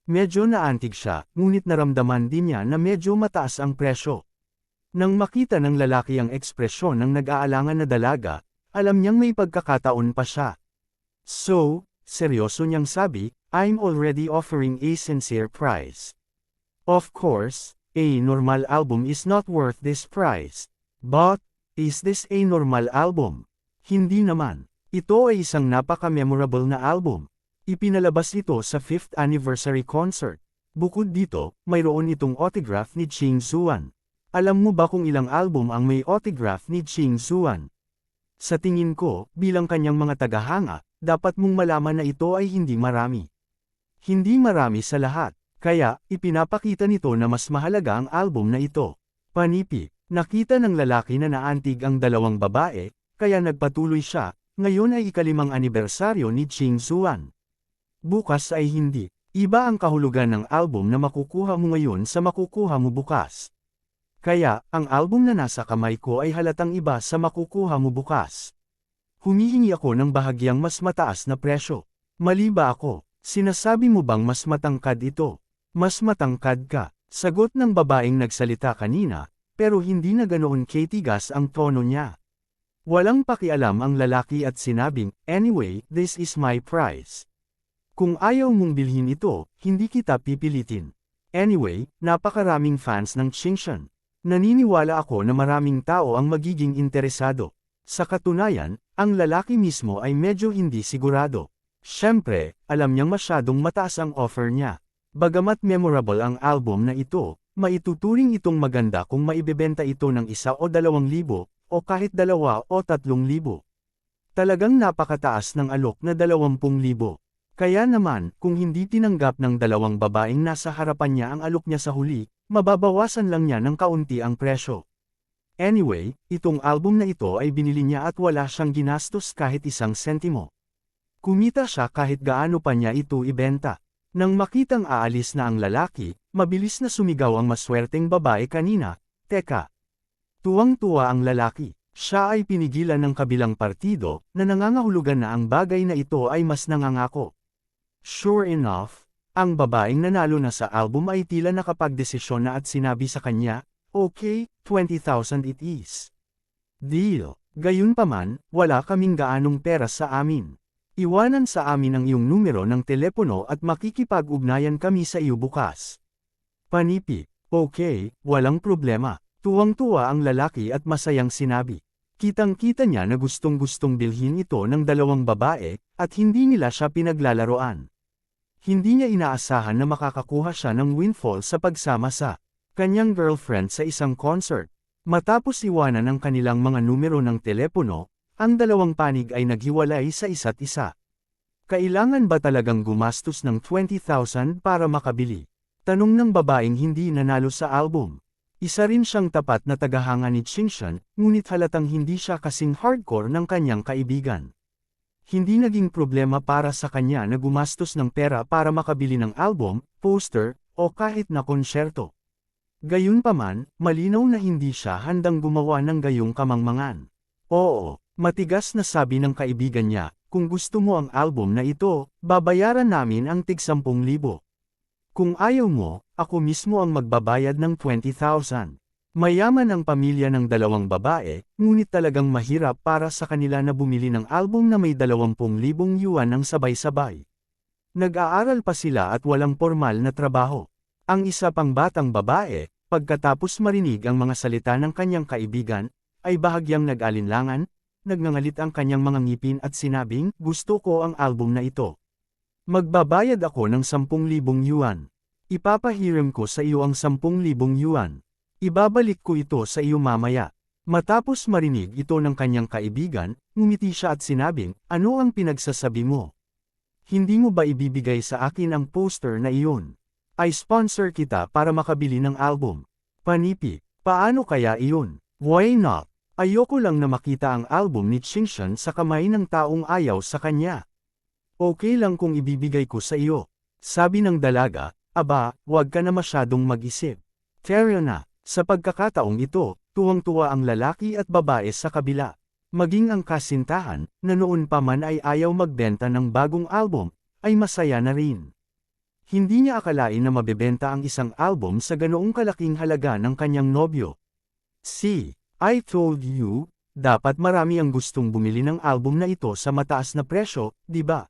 Medyo naantig siya, ngunit naramdaman din niya na medyo mataas ang presyo. Nang makita ng lalaki ang ekspresyon ng nag-aalangan na dalaga, alam niyang may pagkakataon pa siya. So, seryoso niyang sabi, I'm already offering a sincere price. Of course, a normal album is not worth this price. But, is this a normal album? Hindi naman. Ito ay isang napaka-memorable na album. Ipinalabas ito sa 5th anniversary concert. Bukod dito, mayroon itong autograph ni Ching Zuan. Alam mo ba kung ilang album ang may autograph ni Ching Zuan? Sa tingin ko, bilang kanyang mga tagahanga, dapat mong malaman na ito ay hindi marami. Hindi marami sa lahat, kaya, ipinapakita nito na mas mahalaga ang album na ito. Panipi, nakita ng lalaki na naantig ang dalawang babae, kaya nagpatuloy siya, ngayon ay ika-5 anibersaryo ni Ching Zuan. Bukas ay hindi. Iba ang kahulugan ng album na makukuha mo ngayon sa makukuha mo bukas. Kaya, ang album na nasa kamay ko ay halatang iba sa makukuha mo bukas. Humihingi ako ng bahagyang mas mataas na presyo. Mali ba ako? Sinasabi mo bang mas matangkad ito? Mas matangkad ka. Sagot ng babaeng nagsalita kanina, pero hindi na ganoon katigas ang tono niya. Walang pakialam ang lalaki at sinabing, anyway, this is my price. Kung ayaw mong bilhin ito, hindi kita pipilitin. Anyway, napakaraming fans ng Qingshan. Naniniwala ako na maraming tao ang magiging interesado. Sa katunayan, ang lalaki mismo ay medyo hindi sigurado. Siyempre, alam niyang masyadong mataas ang offer niya. Bagamat memorable ang album na ito, maituturing itong maganda kung maibebenta ito ng 1 o 2,000, o kahit 2 o 3,000. Talagang napakataas ng alok na 20,000. Kaya naman, kung hindi tinanggap ng dalawang babaeng nasa harapan niya ang alok niya sa huli, mababawasan lang niya ng kaunti ang presyo. Anyway, itong album na ito ay binili niya at wala siyang ginastos kahit 1 sentimo. Kumita siya kahit gaano pa niya ito ibenta. Nang makitang aalis na ang lalaki, mabilis na sumigaw ang maswerteng babae kanina, teka. Tuwang-tuwa ang lalaki. Siya ay pinigilan ng kabilang partido, na nangangahulugan na ang bagay na ito ay mas nangangako. Sure enough, ang babaeng nanalo na sa album ay tila nakapagdesisyon na at sinabi sa kanya, okay, 20,000 it is. Deal. Gayunpaman, wala kaming gaanong pera sa amin. Iwanan sa amin ang iyong numero ng telepono at makikipag-ugnayan kami sa iyo bukas. Panipi, okay, walang problema. Tuwang-tuwa ang lalaki at masayang sinabi. Kitang-kita niya na gustong-gustong bilhin ito ng dalawang babae, at hindi nila siya pinaglalaroan. Hindi niya inaasahan na makakakuha siya ng windfall sa pagsama sa kanyang girlfriend sa isang concert. Matapos iwanan ang kanilang mga numero ng telepono, ang dalawang panig ay naghiwalay sa isa't isa. Kailangan ba talagang gumastos ng 20,000 para makabili? Tanong ng babaeng hindi nanalo sa album. Isa rin siyang tapat na tagahanga ni Qingshan, ngunit halatang hindi siya kasing hardcore ng kanyang kaibigan. Hindi naging problema para sa kanya na gumastos ng pera para makabili ng album, poster, o kahit na konsyerto. Gayunpaman, malinaw na hindi siya handang gumawa ng gayong kamangmangan. Oo, matigas na sabi ng kaibigan niya, kung gusto mo ang album na ito, babayaran namin ang tig 10,000. Kung ayaw mo, ako mismo ang magbabayad ng 20,000. Mayaman ang pamilya ng dalawang babae, ngunit talagang mahirap para sa kanila na bumili ng album na may 20,000 yuan ng sabay-sabay. Nag-aaral pa sila at walang formal na trabaho. Ang isa pang batang babae, pagkatapos marinig ang mga salita ng kanyang kaibigan, ay bahagyang nag-alinlangan, nagngangalit ang kanyang mga ngipin at sinabing, gusto ko ang album na ito. Magbabayad ako ng 10,000 yuan. Ipapahiram ko sa iyo ang 10,000 yuan. Ibabalik ko ito sa iyo mamaya. Matapos marinig ito ng kanyang kaibigan, ngumiti siya at sinabing, ano ang pinagsasabi mo? Hindi mo ba ibibigay sa akin ang poster na iyon? I sponsor kita para makabili ng album. Panipi, paano kaya iyon? Why not? Ayoko lang na makita ang album ni Qingshan sa kamay ng taong ayaw sa kanya. Okay lang kung ibibigay ko sa iyo. Sabi ng dalaga, aba, huwag ka na masyadong mag-isip. Tara na, sa pagkakataong ito, tuwang-tuwa ang lalaki at babae sa kabila. Maging ang kasintahan, na noon pa man ay ayaw magbenta ng bagong album, ay masaya na rin. Hindi niya akalain na mabebenta ang isang album sa ganoong kalaking halaga ng kanyang nobyo. See, I told you, dapat marami ang gustong bumili ng album na ito sa mataas na presyo, di ba?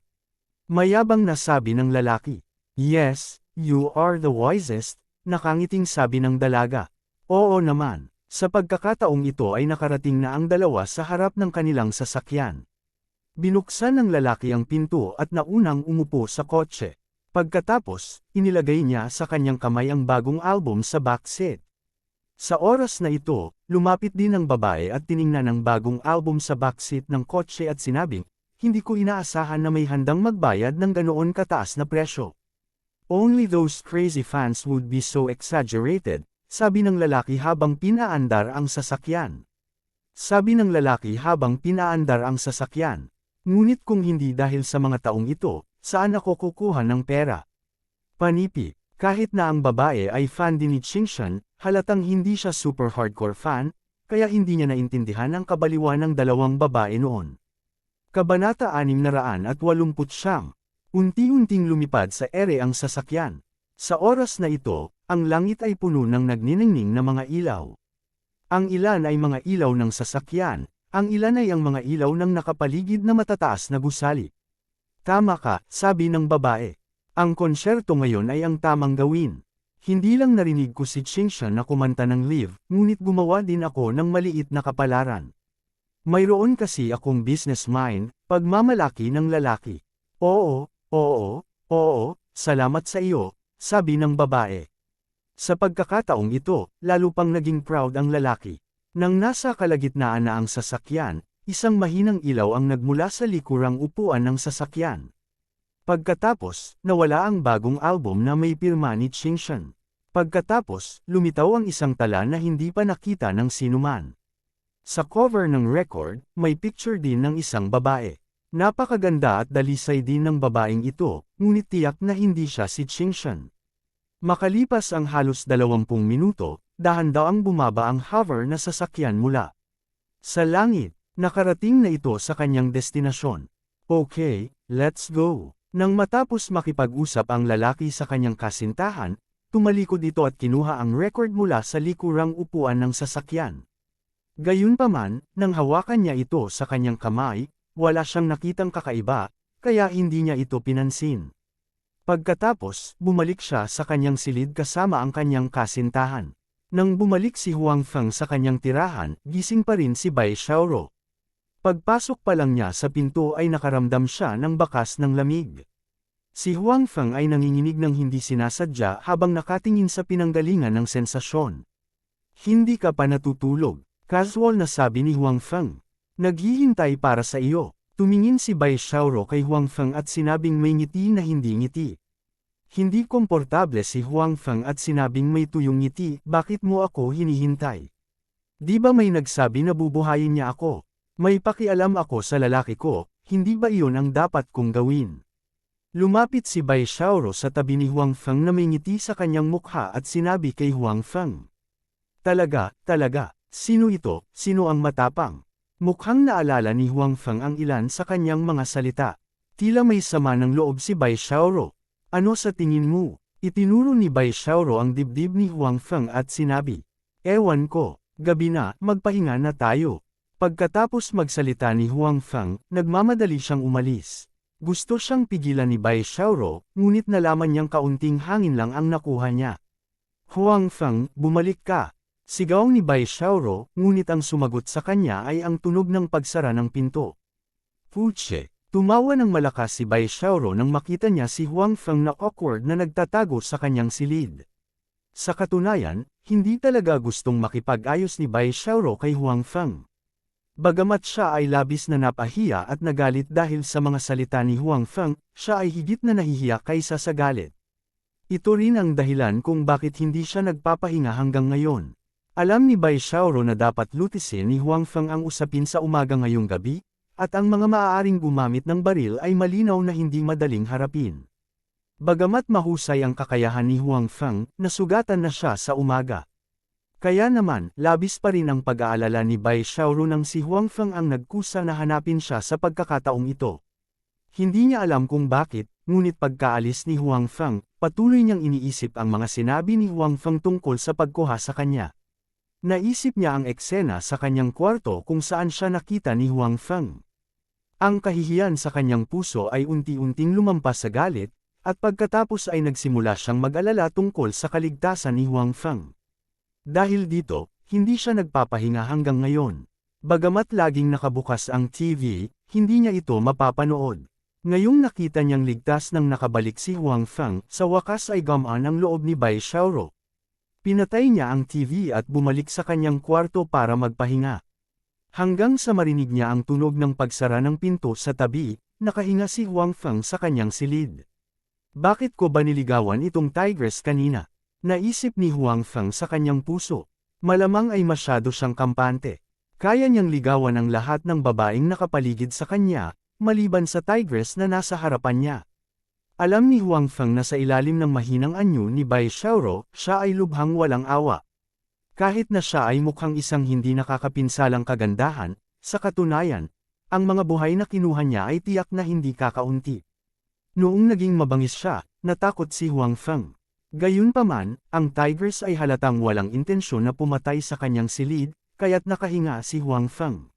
Mayabang na sabi ng lalaki. Yes, you are the wisest, nakangiting sabi ng dalaga. Oo naman, sa pagkakataong ito ay nakarating na ang dalawa sa harap ng kanilang sasakyan. Binuksan ng lalaki ang pinto at naunang umupo sa kotse. Pagkatapos, inilagay niya sa kanyang kamay ang bagong album sa backseat. Sa oras na ito, lumapit din ang babae at tiningnan ang bagong album sa backseat ng kotse at sinabing, hindi ko inaasahan na may handang magbayad ng ganoon kataas na presyo. Only those crazy fans would be so exaggerated, sabi ng lalaki habang pinaandar ang sasakyan. Sabi ng lalaki habang pinaandar ang sasakyan. Ngunit kung hindi dahil sa mga taong ito, saan ako kukuha ng pera? Panipi, kahit na ang babae ay fan din ni Qingshan, halatang hindi siya super hardcore fan, kaya hindi niya naintindihan ang kabaliwan ng dalawang babae noon. Kabanata 689. Unti-unting lumipad sa ere ang sasakyan. Sa oras na ito, ang langit ay puno ng nagniningning na mga ilaw. Ang ilan ay mga ilaw ng sasakyan, ang ilan ay ang mga ilaw ng nakapaligid na matataas na gusali. Tama ka, sabi ng babae. Ang konsyerto ngayon ay ang tamang gawin. Hindi lang narinig ko si Qingshan na kumanta ng Live, ngunit gumawa din ako ng maliit na kapalaran. Mayroon kasi akong business mind, pagmamalaki ng lalaki. Oo, salamat sa iyo, sabi ng babae. Sa pagkakataong ito, lalo pang naging proud ang lalaki. Nang nasa kalagitnaan na ang sasakyan, isang mahinang ilaw ang nagmula sa likurang upuan ng sasakyan. Pagkatapos, nawala ang bagong album na may pirma ni Qingshan. Pagkatapos, lumitaw ang isang tala na hindi pa nakita ng sinuman. Sa cover ng record, may picture din ng isang babae. Napakaganda at dalisay din ng babaeng ito, ngunit tiyak na hindi siya si Qingshan. Makalipas ang halos 20 minuto, dahan-daang bumaba ang hover na sasakyan mula sa langit. Nakarating na ito sa kanyang destinasyon. Okay, let's go. Nang matapos makipag-usap ang lalaki sa kanyang kasintahan, tumalikod ito at kinuha ang record mula sa likurang upuan ng sasakyan. Gayunpaman, nang hawakan niya ito sa kanyang kamay, wala siyang nakitang kakaiba, kaya hindi niya ito pinansin. Pagkatapos, bumalik siya sa kanyang silid kasama ang kanyang kasintahan. Nang bumalik si Huang Feng sa kanyang tirahan, gising pa rin si Bai Xiaoro. Pagpasok pa lang niya sa pinto ay nakaramdam siya ng bakas ng lamig. Si Huang Feng ay nanginginig ng hindi sinasadya habang nakatingin sa pinanggalingan ng sensasyon. Hindi ka pa natutulog, casual na sabi ni Huang Feng. Naghihintay para sa iyo. Tumingin si Bai Xiaoro kay Huang Feng at sinabing may ngiti na hindi ngiti. Hindi komportable si Huang Feng at sinabing may tuyong ngiti, bakit mo ako hinihintay? Di ba may nagsabi na bubuhayin niya ako? May pakialam ako sa lalaki ko, hindi ba iyon ang dapat kong gawin? Lumapit si Bai Xiaoro sa tabi ni Huang Feng na may ngiti sa kanyang mukha at sinabi kay Huang Feng. Talaga, sino ito, sino ang matapang? Mukhang naalala ni Huang Feng ang ilan sa kanyang mga salita. Tila may sama ng loob si Bai Xiaoro. Ano sa tingin mo? Itinuro ni Bai Xiaoro ang dibdib ni Huang Feng at sinabi. Ewan ko, gabi na, magpahinga na tayo. Pagkatapos magsalita ni Huang Feng, nagmamadali siyang umalis. Gusto siyang pigilan ni Bai Xiaoro, ngunit nalaman niyang kaunting hangin lang ang nakuha niya. Huang Feng, bumalik ka. Sigaw ni Bai Xiaoro, ngunit ang sumagot sa kanya ay ang tunog ng pagsara ng pinto. Puche! Tumawa ng malakas si Bai Xiaoro nang makita niya si Huang Feng na awkward na nagtatago sa kanyang silid. Sa katunayan, hindi talaga gustong makipag-ayos ni Bai Xiaoro kay Huang Feng. Bagamat siya ay labis na napahiya at nagalit dahil sa mga salita ni Huang Feng, siya ay higit na nahihiya kaysa sa galit. Ito rin ang dahilan kung bakit hindi siya nagpapahinga hanggang ngayon. Alam ni Bai Xiaoro na dapat lutisin ni Huang Feng ang usapin sa umaga ngayong gabi, at ang mga maaaring gumamit ng baril ay malinaw na hindi madaling harapin. Bagamat mahusay ang kakayahan ni Huang Feng, nasugatan na siya sa umaga. Kaya naman, labis pa rin ang pag-aalala ni Bai Xiaoro nang si Huang Feng ang nagkusa na hanapin siya sa pagkakataong ito. Hindi niya alam kung bakit, ngunit pagkaalis ni Huang Feng, patuloy niyang iniisip ang mga sinabi ni Huang Feng tungkol sa pagkuha sa kanya. Naisip niya ang eksena sa kanyang kwarto kung saan siya nakita ni Huang Feng. Ang kahihiyan sa kanyang puso ay unti-unting lumampas sa galit, at pagkatapos ay nagsimula siyang mag-alala tungkol sa kaligtasan ni Huang Feng. Dahil dito, hindi siya nagpapahinga hanggang ngayon. Bagamat laging nakabukas ang TV, hindi niya ito mapapanood. Ngayong nakita niyang ligtas nang nakabalik si Huang Feng, sa wakas ay gumaan ang loob ni Bai Xiaoro. Pinatay niya ang TV at bumalik sa kanyang kwarto para magpahinga. Hanggang sa marinig niya ang tunog ng pagsara ng pinto sa tabi, nakahinga si Huang Feng sa kanyang silid. Bakit ko ba niligawan itong tigress kanina? Naisip ni Huang Feng sa kanyang puso. Malamang ay masyado siyang kampante. Kaya niyang ligawan ang lahat ng babaeng nakapaligid sa kanya, maliban sa tigress na nasa harapan niya. Alam ni Huang Feng na sa ilalim ng mahinang anyo ni Bai Xiaoro, siya ay lubhang walang awa. Kahit na siya ay mukhang isang hindi nakakapinsalang kagandahan, sa katunayan, ang mga buhay na kinuha niya ay tiyak na hindi kakaunti. Noong naging mabangis siya, natakot si Huang Feng. Gayunpaman, ang tigress ay halatang walang intensyon na pumatay sa kanyang silid, kaya't nakahinga si Huang Feng.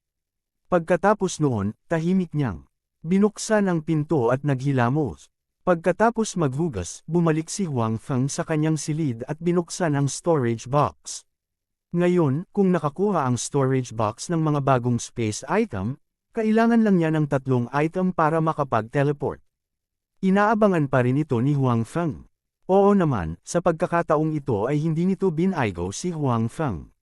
Pagkatapos noon, tahimik niyang binuksan ang pinto at naghilamos. Pagkatapos maghugas, bumalik si Huang Feng sa kanyang silid at binuksan ang storage box. Ngayon, kung nakakuha ang storage box ng mga bagong space item, kailangan lang niya ng 3 item para makapag-teleport. Inaabangan pa rin ito ni Huang Feng. Oo naman, sa pagkakataong ito ay hindi nito binaygo si Huang Feng.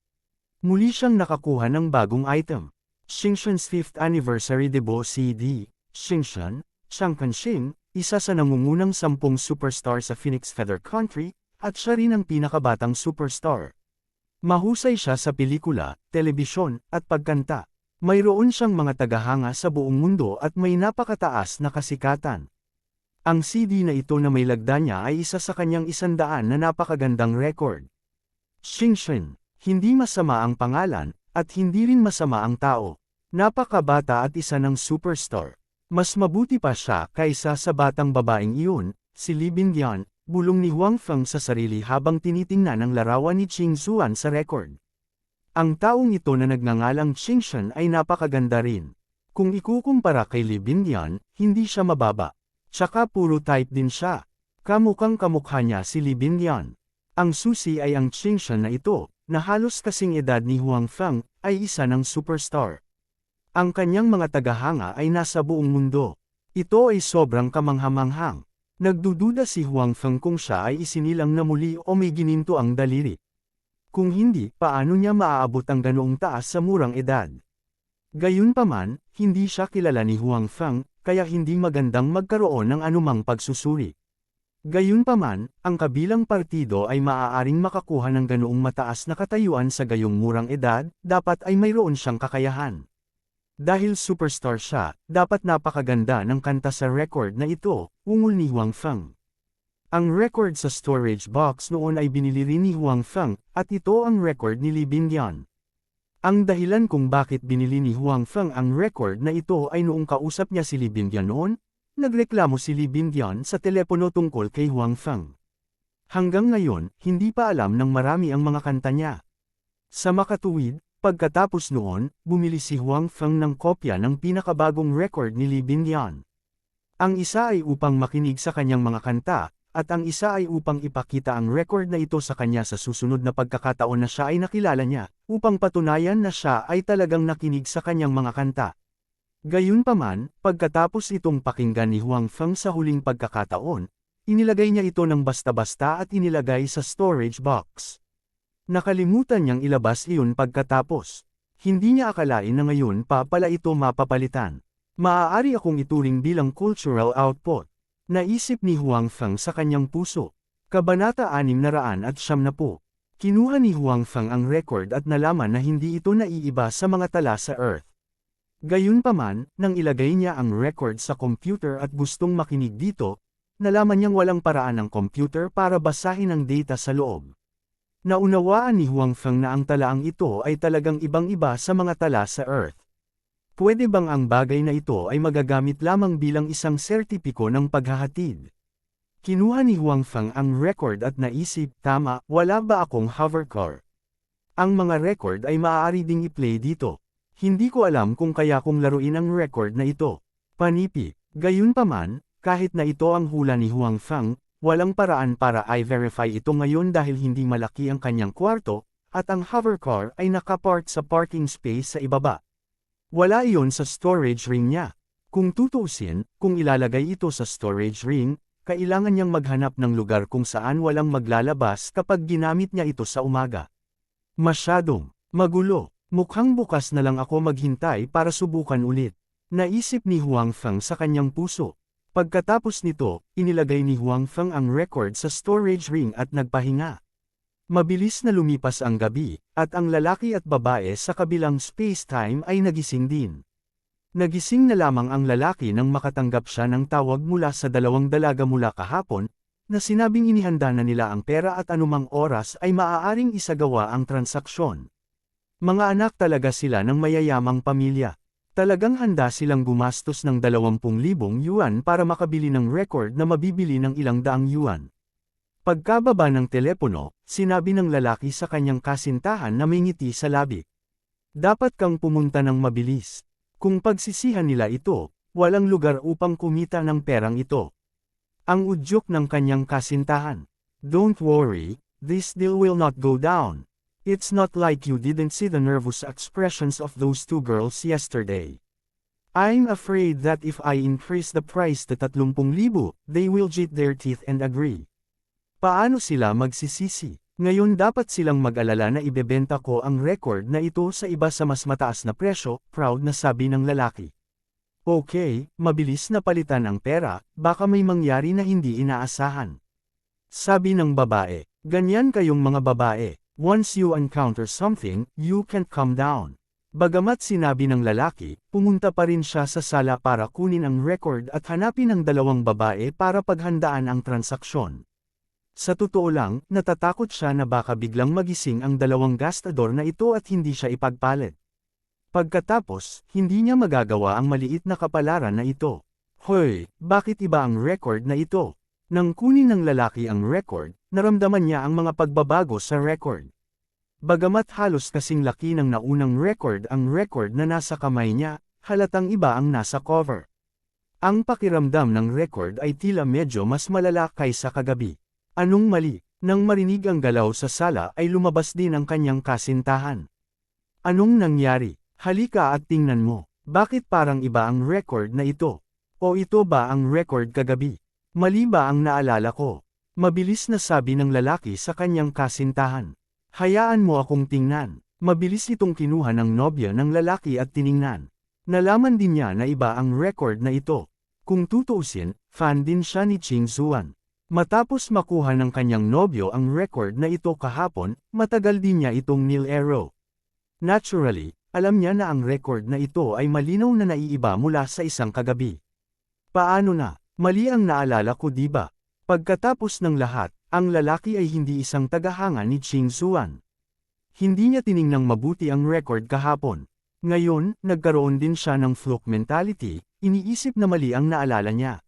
Muli siyang nakakuha ng bagong item. Xingshan's 5th Anniversary Debo CD, Xingshan, Chang Kanxing, isa sa nangungunang 10 superstar sa Phoenix Feather Country, at siya rin ang pinakabatang superstar. Mahusay siya sa pelikula, telebisyon, at pagkanta. Mayroon siyang mga tagahanga sa buong mundo at may napakataas na kasikatan. Ang CD na ito na may lagda niya ay isa sa kanyang 100 na napakagandang record. Xingshan, hindi masama ang pangalan, at hindi rin masama ang tao. Napakabata at isa ng superstar. Mas mabuti pa siya kaysa sa batang babaeng iyon, si Li Bingyan, bulong ni Huang Feng sa sarili habang tinitingnan ang larawan ni Qing Zuan sa record. Ang taong ito na nagngangalang Xingshan ay napakaganda rin. Kung ikukumpara kay Li Bingyan, hindi siya mababa. Tsaka puro type din siya. Kamukhang kamukha niya si Li Bingyan. Ang susi ay ang Xingshan na ito, na halos kasing edad ni Huang Feng, ay isa ng superstar. Ang kanyang mga tagahanga ay nasa buong mundo. Ito ay sobrang kamanghamanghang. Nagdududa si Huang Feng kung siya ay isinilang na muli o may gininto ang daliri. Kung hindi, paano niya maaabot ang ganoong taas sa murang edad? Gayunpaman, hindi siya kilala ni Huang Feng, kaya hindi magandang magkaroon ng anumang pagsusuri. Gayunpaman, ang kabilang partido ay maaaring makakuha ng ganoong mataas na katayuan sa gayong murang edad, dapat ay mayroon siyang kakayahan. Dahil superstar siya, dapat napakaganda ng kanta sa record na ito, ungol ni Huang Feng. Ang record sa storage box noon ay binili rin ni Huang Feng, at ito ang record ni Li Bingyan. Ang dahilan kung bakit binili ni Huang Feng ang record na ito ay noong kausap niya si Li Bingyan noon, nagreklamo si Li Bingyan sa telepono tungkol kay Huang Feng. Hanggang ngayon, hindi pa alam ng marami ang mga kanta niya. Sa makatuwid, pagkatapos noon, bumili si Huang Feng ng kopya ng pinakabagong record ni Li Bingyan. Ang isa ay upang makinig sa kanyang mga kanta, at ang isa ay upang ipakita ang record na ito sa kanya sa susunod na pagkakataon na siya ay nakilala niya, upang patunayan na siya ay talagang nakinig sa kanyang mga kanta. Gayunpaman, pagkatapos itong pakinggan ni Huang Feng sa huling pagkakataon, inilagay niya ito ng basta-basta at inilagay sa storage box. Nakalimutan niyang ilabas iyon pagkatapos. Hindi niya akalain na ngayon pa pala ito mapapalitan. Maaari akong ituring bilang cultural output. Naisip ni Huang Feng sa kanyang puso. Kabanata 670. Kinuha ni Huang Feng ang record at nalaman na hindi ito naiiba sa mga tala sa Earth. Gayunpaman, nang ilagay niya ang record sa computer at gustong makinig dito, nalaman niyang walang paraan ng computer para basahin ang data sa loob. Naunawaan ni Huang Feng na ang talaang ito ay talagang ibang-iba sa mga tala sa Earth. Pwede bang ang bagay na ito ay magagamit lamang bilang isang sertipiko ng paghahatid? Kinuha ni Huang Feng ang record at naisip, tama, wala ba akong hovercar? Ang mga record ay maaari ding i-play dito. Hindi ko alam kung kaya kong laruin ang record na ito. Panipi. Gayunpaman, kahit na ito ang hula ni Huang Feng, walang paraan para i-verify ito ngayon dahil hindi malaki ang kanyang kwarto, at ang hovercar ay nakapark sa parking space sa ibaba. Wala iyon sa storage ring niya. Kung tutuusin, kung ilalagay ito sa storage ring, kailangan niyang maghanap ng lugar kung saan walang maglalabas kapag ginamit niya ito sa umaga. Masyadong magulo. Mukhang bukas na lang ako maghintay para subukan ulit. Naisip ni Huang Feng sa kanyang puso. Pagkatapos nito, inilagay ni Huang Feng ang record sa storage ring at nagpahinga. Mabilis na lumipas ang gabi, at ang lalaki at babae sa kabilang space-time ay nagising din. Nagising na lamang ang lalaki nang makatanggap siya ng tawag mula sa dalawang dalaga mula kahapon, na sinabing inihanda na nila ang pera at anumang oras ay maaaring isagawa ang transaksyon. Mga anak talaga sila ng mayayamang pamilya. Talagang handa silang gumastos ng 20,000 yuan para makabili ng record na mabibili ng ilang daang yuan. Pagkababa ng telepono, sinabi ng lalaki sa kanyang kasintahan na may ngiti sa labi. Dapat kang pumunta ng mabilis. Kung pagsisihan nila ito, walang lugar upang kumita ng perang ito. Ang udyok ng kanyang kasintahan. Don't worry, this deal will not go down. It's not like you didn't see the nervous expressions of those two girls yesterday. I'm afraid that if I increase the price to 30,000, they will grit their teeth and agree. Paano sila magsisisi? Ngayon dapat silang mag-alala na ibebenta ko ang record na ito sa iba sa mas mataas na presyo, proud na sabi ng lalaki. Okay, mabilis na palitan ang pera, baka may mangyari na hindi inaasahan. Sabi ng babae, ganyan kayong mga babae, once you encounter something, you can't calm down. Bagamat sinabi ng lalaki, pumunta pa rin siya sa sala para kunin ang record at hanapin ang dalawang babae para paghandaan ang transaksyon. Sa totoo lang, natatakot siya na baka biglang magising ang dalawang gastador na ito at hindi siya ipagpalit. Pagkatapos, hindi niya magagawa ang maliit na kapalaran na ito. Hoy, bakit iba ang record na ito? Nang kunin ng lalaki ang record, naramdaman niya ang mga pagbabago sa record. Bagamat halos kasing laki ng naunang record ang record na nasa kamay niya, halatang iba ang nasa cover. Ang pakiramdam ng record ay tila medyo mas malala kaysa kagabi. Anong mali? Nang marinig ang galaw sa sala ay lumabas din ang kanyang kasintahan. Anong nangyari? Halika at tingnan mo. Bakit parang iba ang record na ito? O ito ba ang record kagabi? Mali ba ang naalala ko? Mabilis na sabi ng lalaki sa kanyang kasintahan. Hayaan mo akong tingnan. Mabilis itong kinuha ng nobya ng lalaki at tiningnan. Nalaman din niya na iba ang record na ito. Kung tutuusin, fan din siya ni Ching Zuan. Matapos makuha ng kanyang nobyo ang record na ito kahapon, matagal din niya itong nilaro. Naturally, alam niya na ang record na ito ay malinaw na naiiba mula sa isang kagabi. Paano na? Mali ang naalala ko diba? Pagkatapos ng lahat, ang lalaki ay hindi isang tagahanga ni Ching Zuan. Hindi niya tiningnang mabuti ang record kahapon. Ngayon, nagkaroon din siya ng fluke mentality, iniisip na mali ang naalala niya.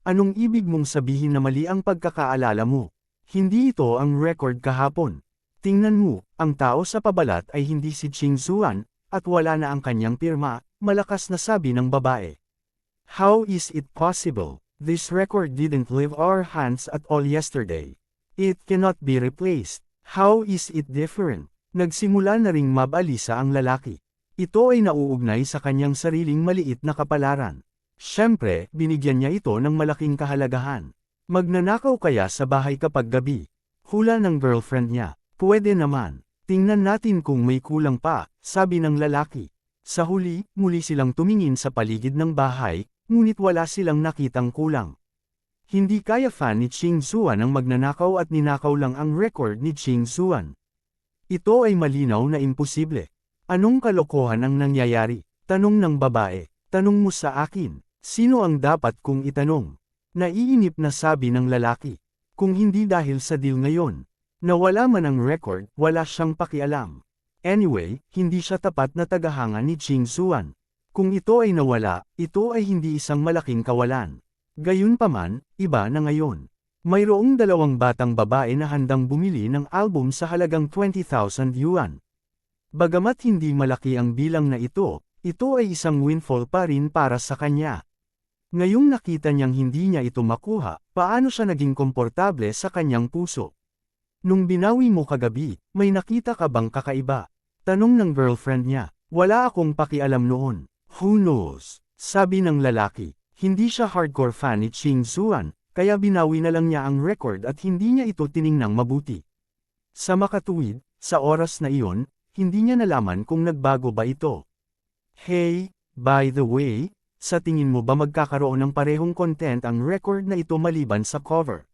Anong ibig mong sabihin na mali ang pagkakaalala mo? Hindi ito ang record kahapon. Tingnan mo, ang tao sa pabalat ay hindi si Ching Zuan, at wala na ang kanyang pirma, malakas na sabi ng babae. How is it possible? This record didn't leave our hands at all yesterday. It cannot be replaced. How is it different? Nagsimula na ring mabalisa ang lalaki. Ito ay nauugnay sa kanyang sariling maliit na kapalaran. Siyempre, binigyan niya ito ng malaking kahalagahan. Magnanakaw kaya sa bahay kapag gabi? Hula ng girlfriend niya. Pwede naman. Tingnan natin kung may kulang pa, sabi ng lalaki. Sa huli, muli silang tumingin sa paligid ng bahay, ngunit wala silang nakitang kulang. Hindi kaya fan ni Ching Zuan ang magnanakaw at ninakaw lang ang record ni Ching Zuan. Ito ay malinaw na imposible. Anong kalokohan ang nangyayari? Tanong ng babae. Tanong mo sa akin. Sino ang dapat kong itanong? Naiinip na sabi ng lalaki. Kung hindi dahil sa deal ngayon. Nawala man ang record, wala siyang pakialam. Anyway, hindi siya tapat na tagahanga ni Ching Zuan. Kung ito ay nawala, ito ay hindi isang malaking kawalan. Gayunpaman, iba na ngayon. Mayroong dalawang batang babae na handang bumili ng album sa halagang 20,000 yuan. Bagamat hindi malaki ang bilang na ito ay isang windfall pa rin para sa kanya. Ngayong nakita niyang hindi niya ito makuha, paano siya naging komportable sa kanyang puso? Nung binawi mo kagabi, may nakita ka bang kakaiba? Tanong ng girlfriend niya. Wala akong pakialam noon. Who knows? Sabi ng lalaki. Hindi siya hardcore fan ni Ching Zuan, kaya binawi na lang niya ang record at hindi niya ito tiningnang mabuti. Sa makatuwid, sa oras na iyon, hindi niya nalaman kung nagbago ba ito. Hey, by the way, sa tingin mo ba magkakaroon ng parehong content ang record na ito maliban sa cover?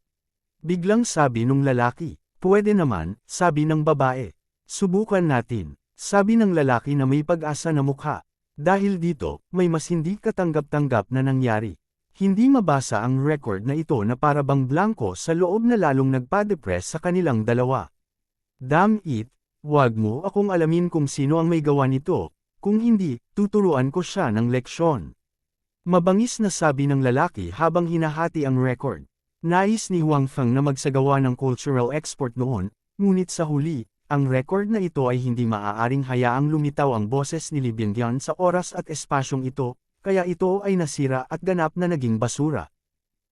Biglang sabi nung lalaki. Pwede naman, sabi ng babae. Subukan natin, sabi ng lalaki na may pag-asa na mukha. Dahil dito, may mas hindi katanggap-tanggap na nangyari. Hindi mabasa ang record na ito na para bang blanko sa loob na lalong nagpa-depress sa kanilang dalawa. Damn it, wag mo akong alamin kung sino ang may gawa nito, kung hindi, tuturuan ko siya ng leksyon. Mabangis na sabi ng lalaki habang hinahati ang record. Nais ni Huang Feng na magsagawa ng cultural export noon, ngunit sa huli, ang record na ito ay hindi maaaring hayaang lumitaw ang boses ni Li Bingyang sa oras at espasyong ito, kaya ito ay nasira at ganap na naging basura.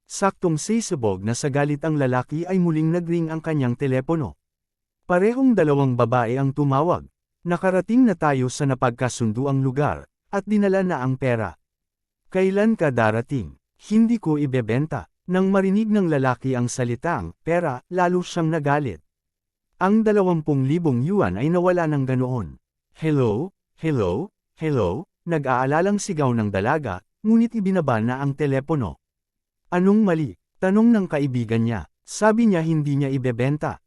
Saktong sisibog na sa galit ang lalaki ay muling nagring ang kanyang telepono. Parehong dalawang babae ang tumawag. Nakarating na tayo sa napagkasunduang lugar, at dinala na ang pera. Kailan ka darating? Hindi ko ibebenta. Nang marinig ng lalaki ang salitang pera, lalo siyang nagalit. Ang 20,000 yuan ay nawala ng ganoon. Hello, hello, hello, nag-aalalang sigaw ng dalaga, ngunit ibinaba na ang telepono. Anong mali? Tanong ng kaibigan niya. Sabi niya hindi niya ibebenta.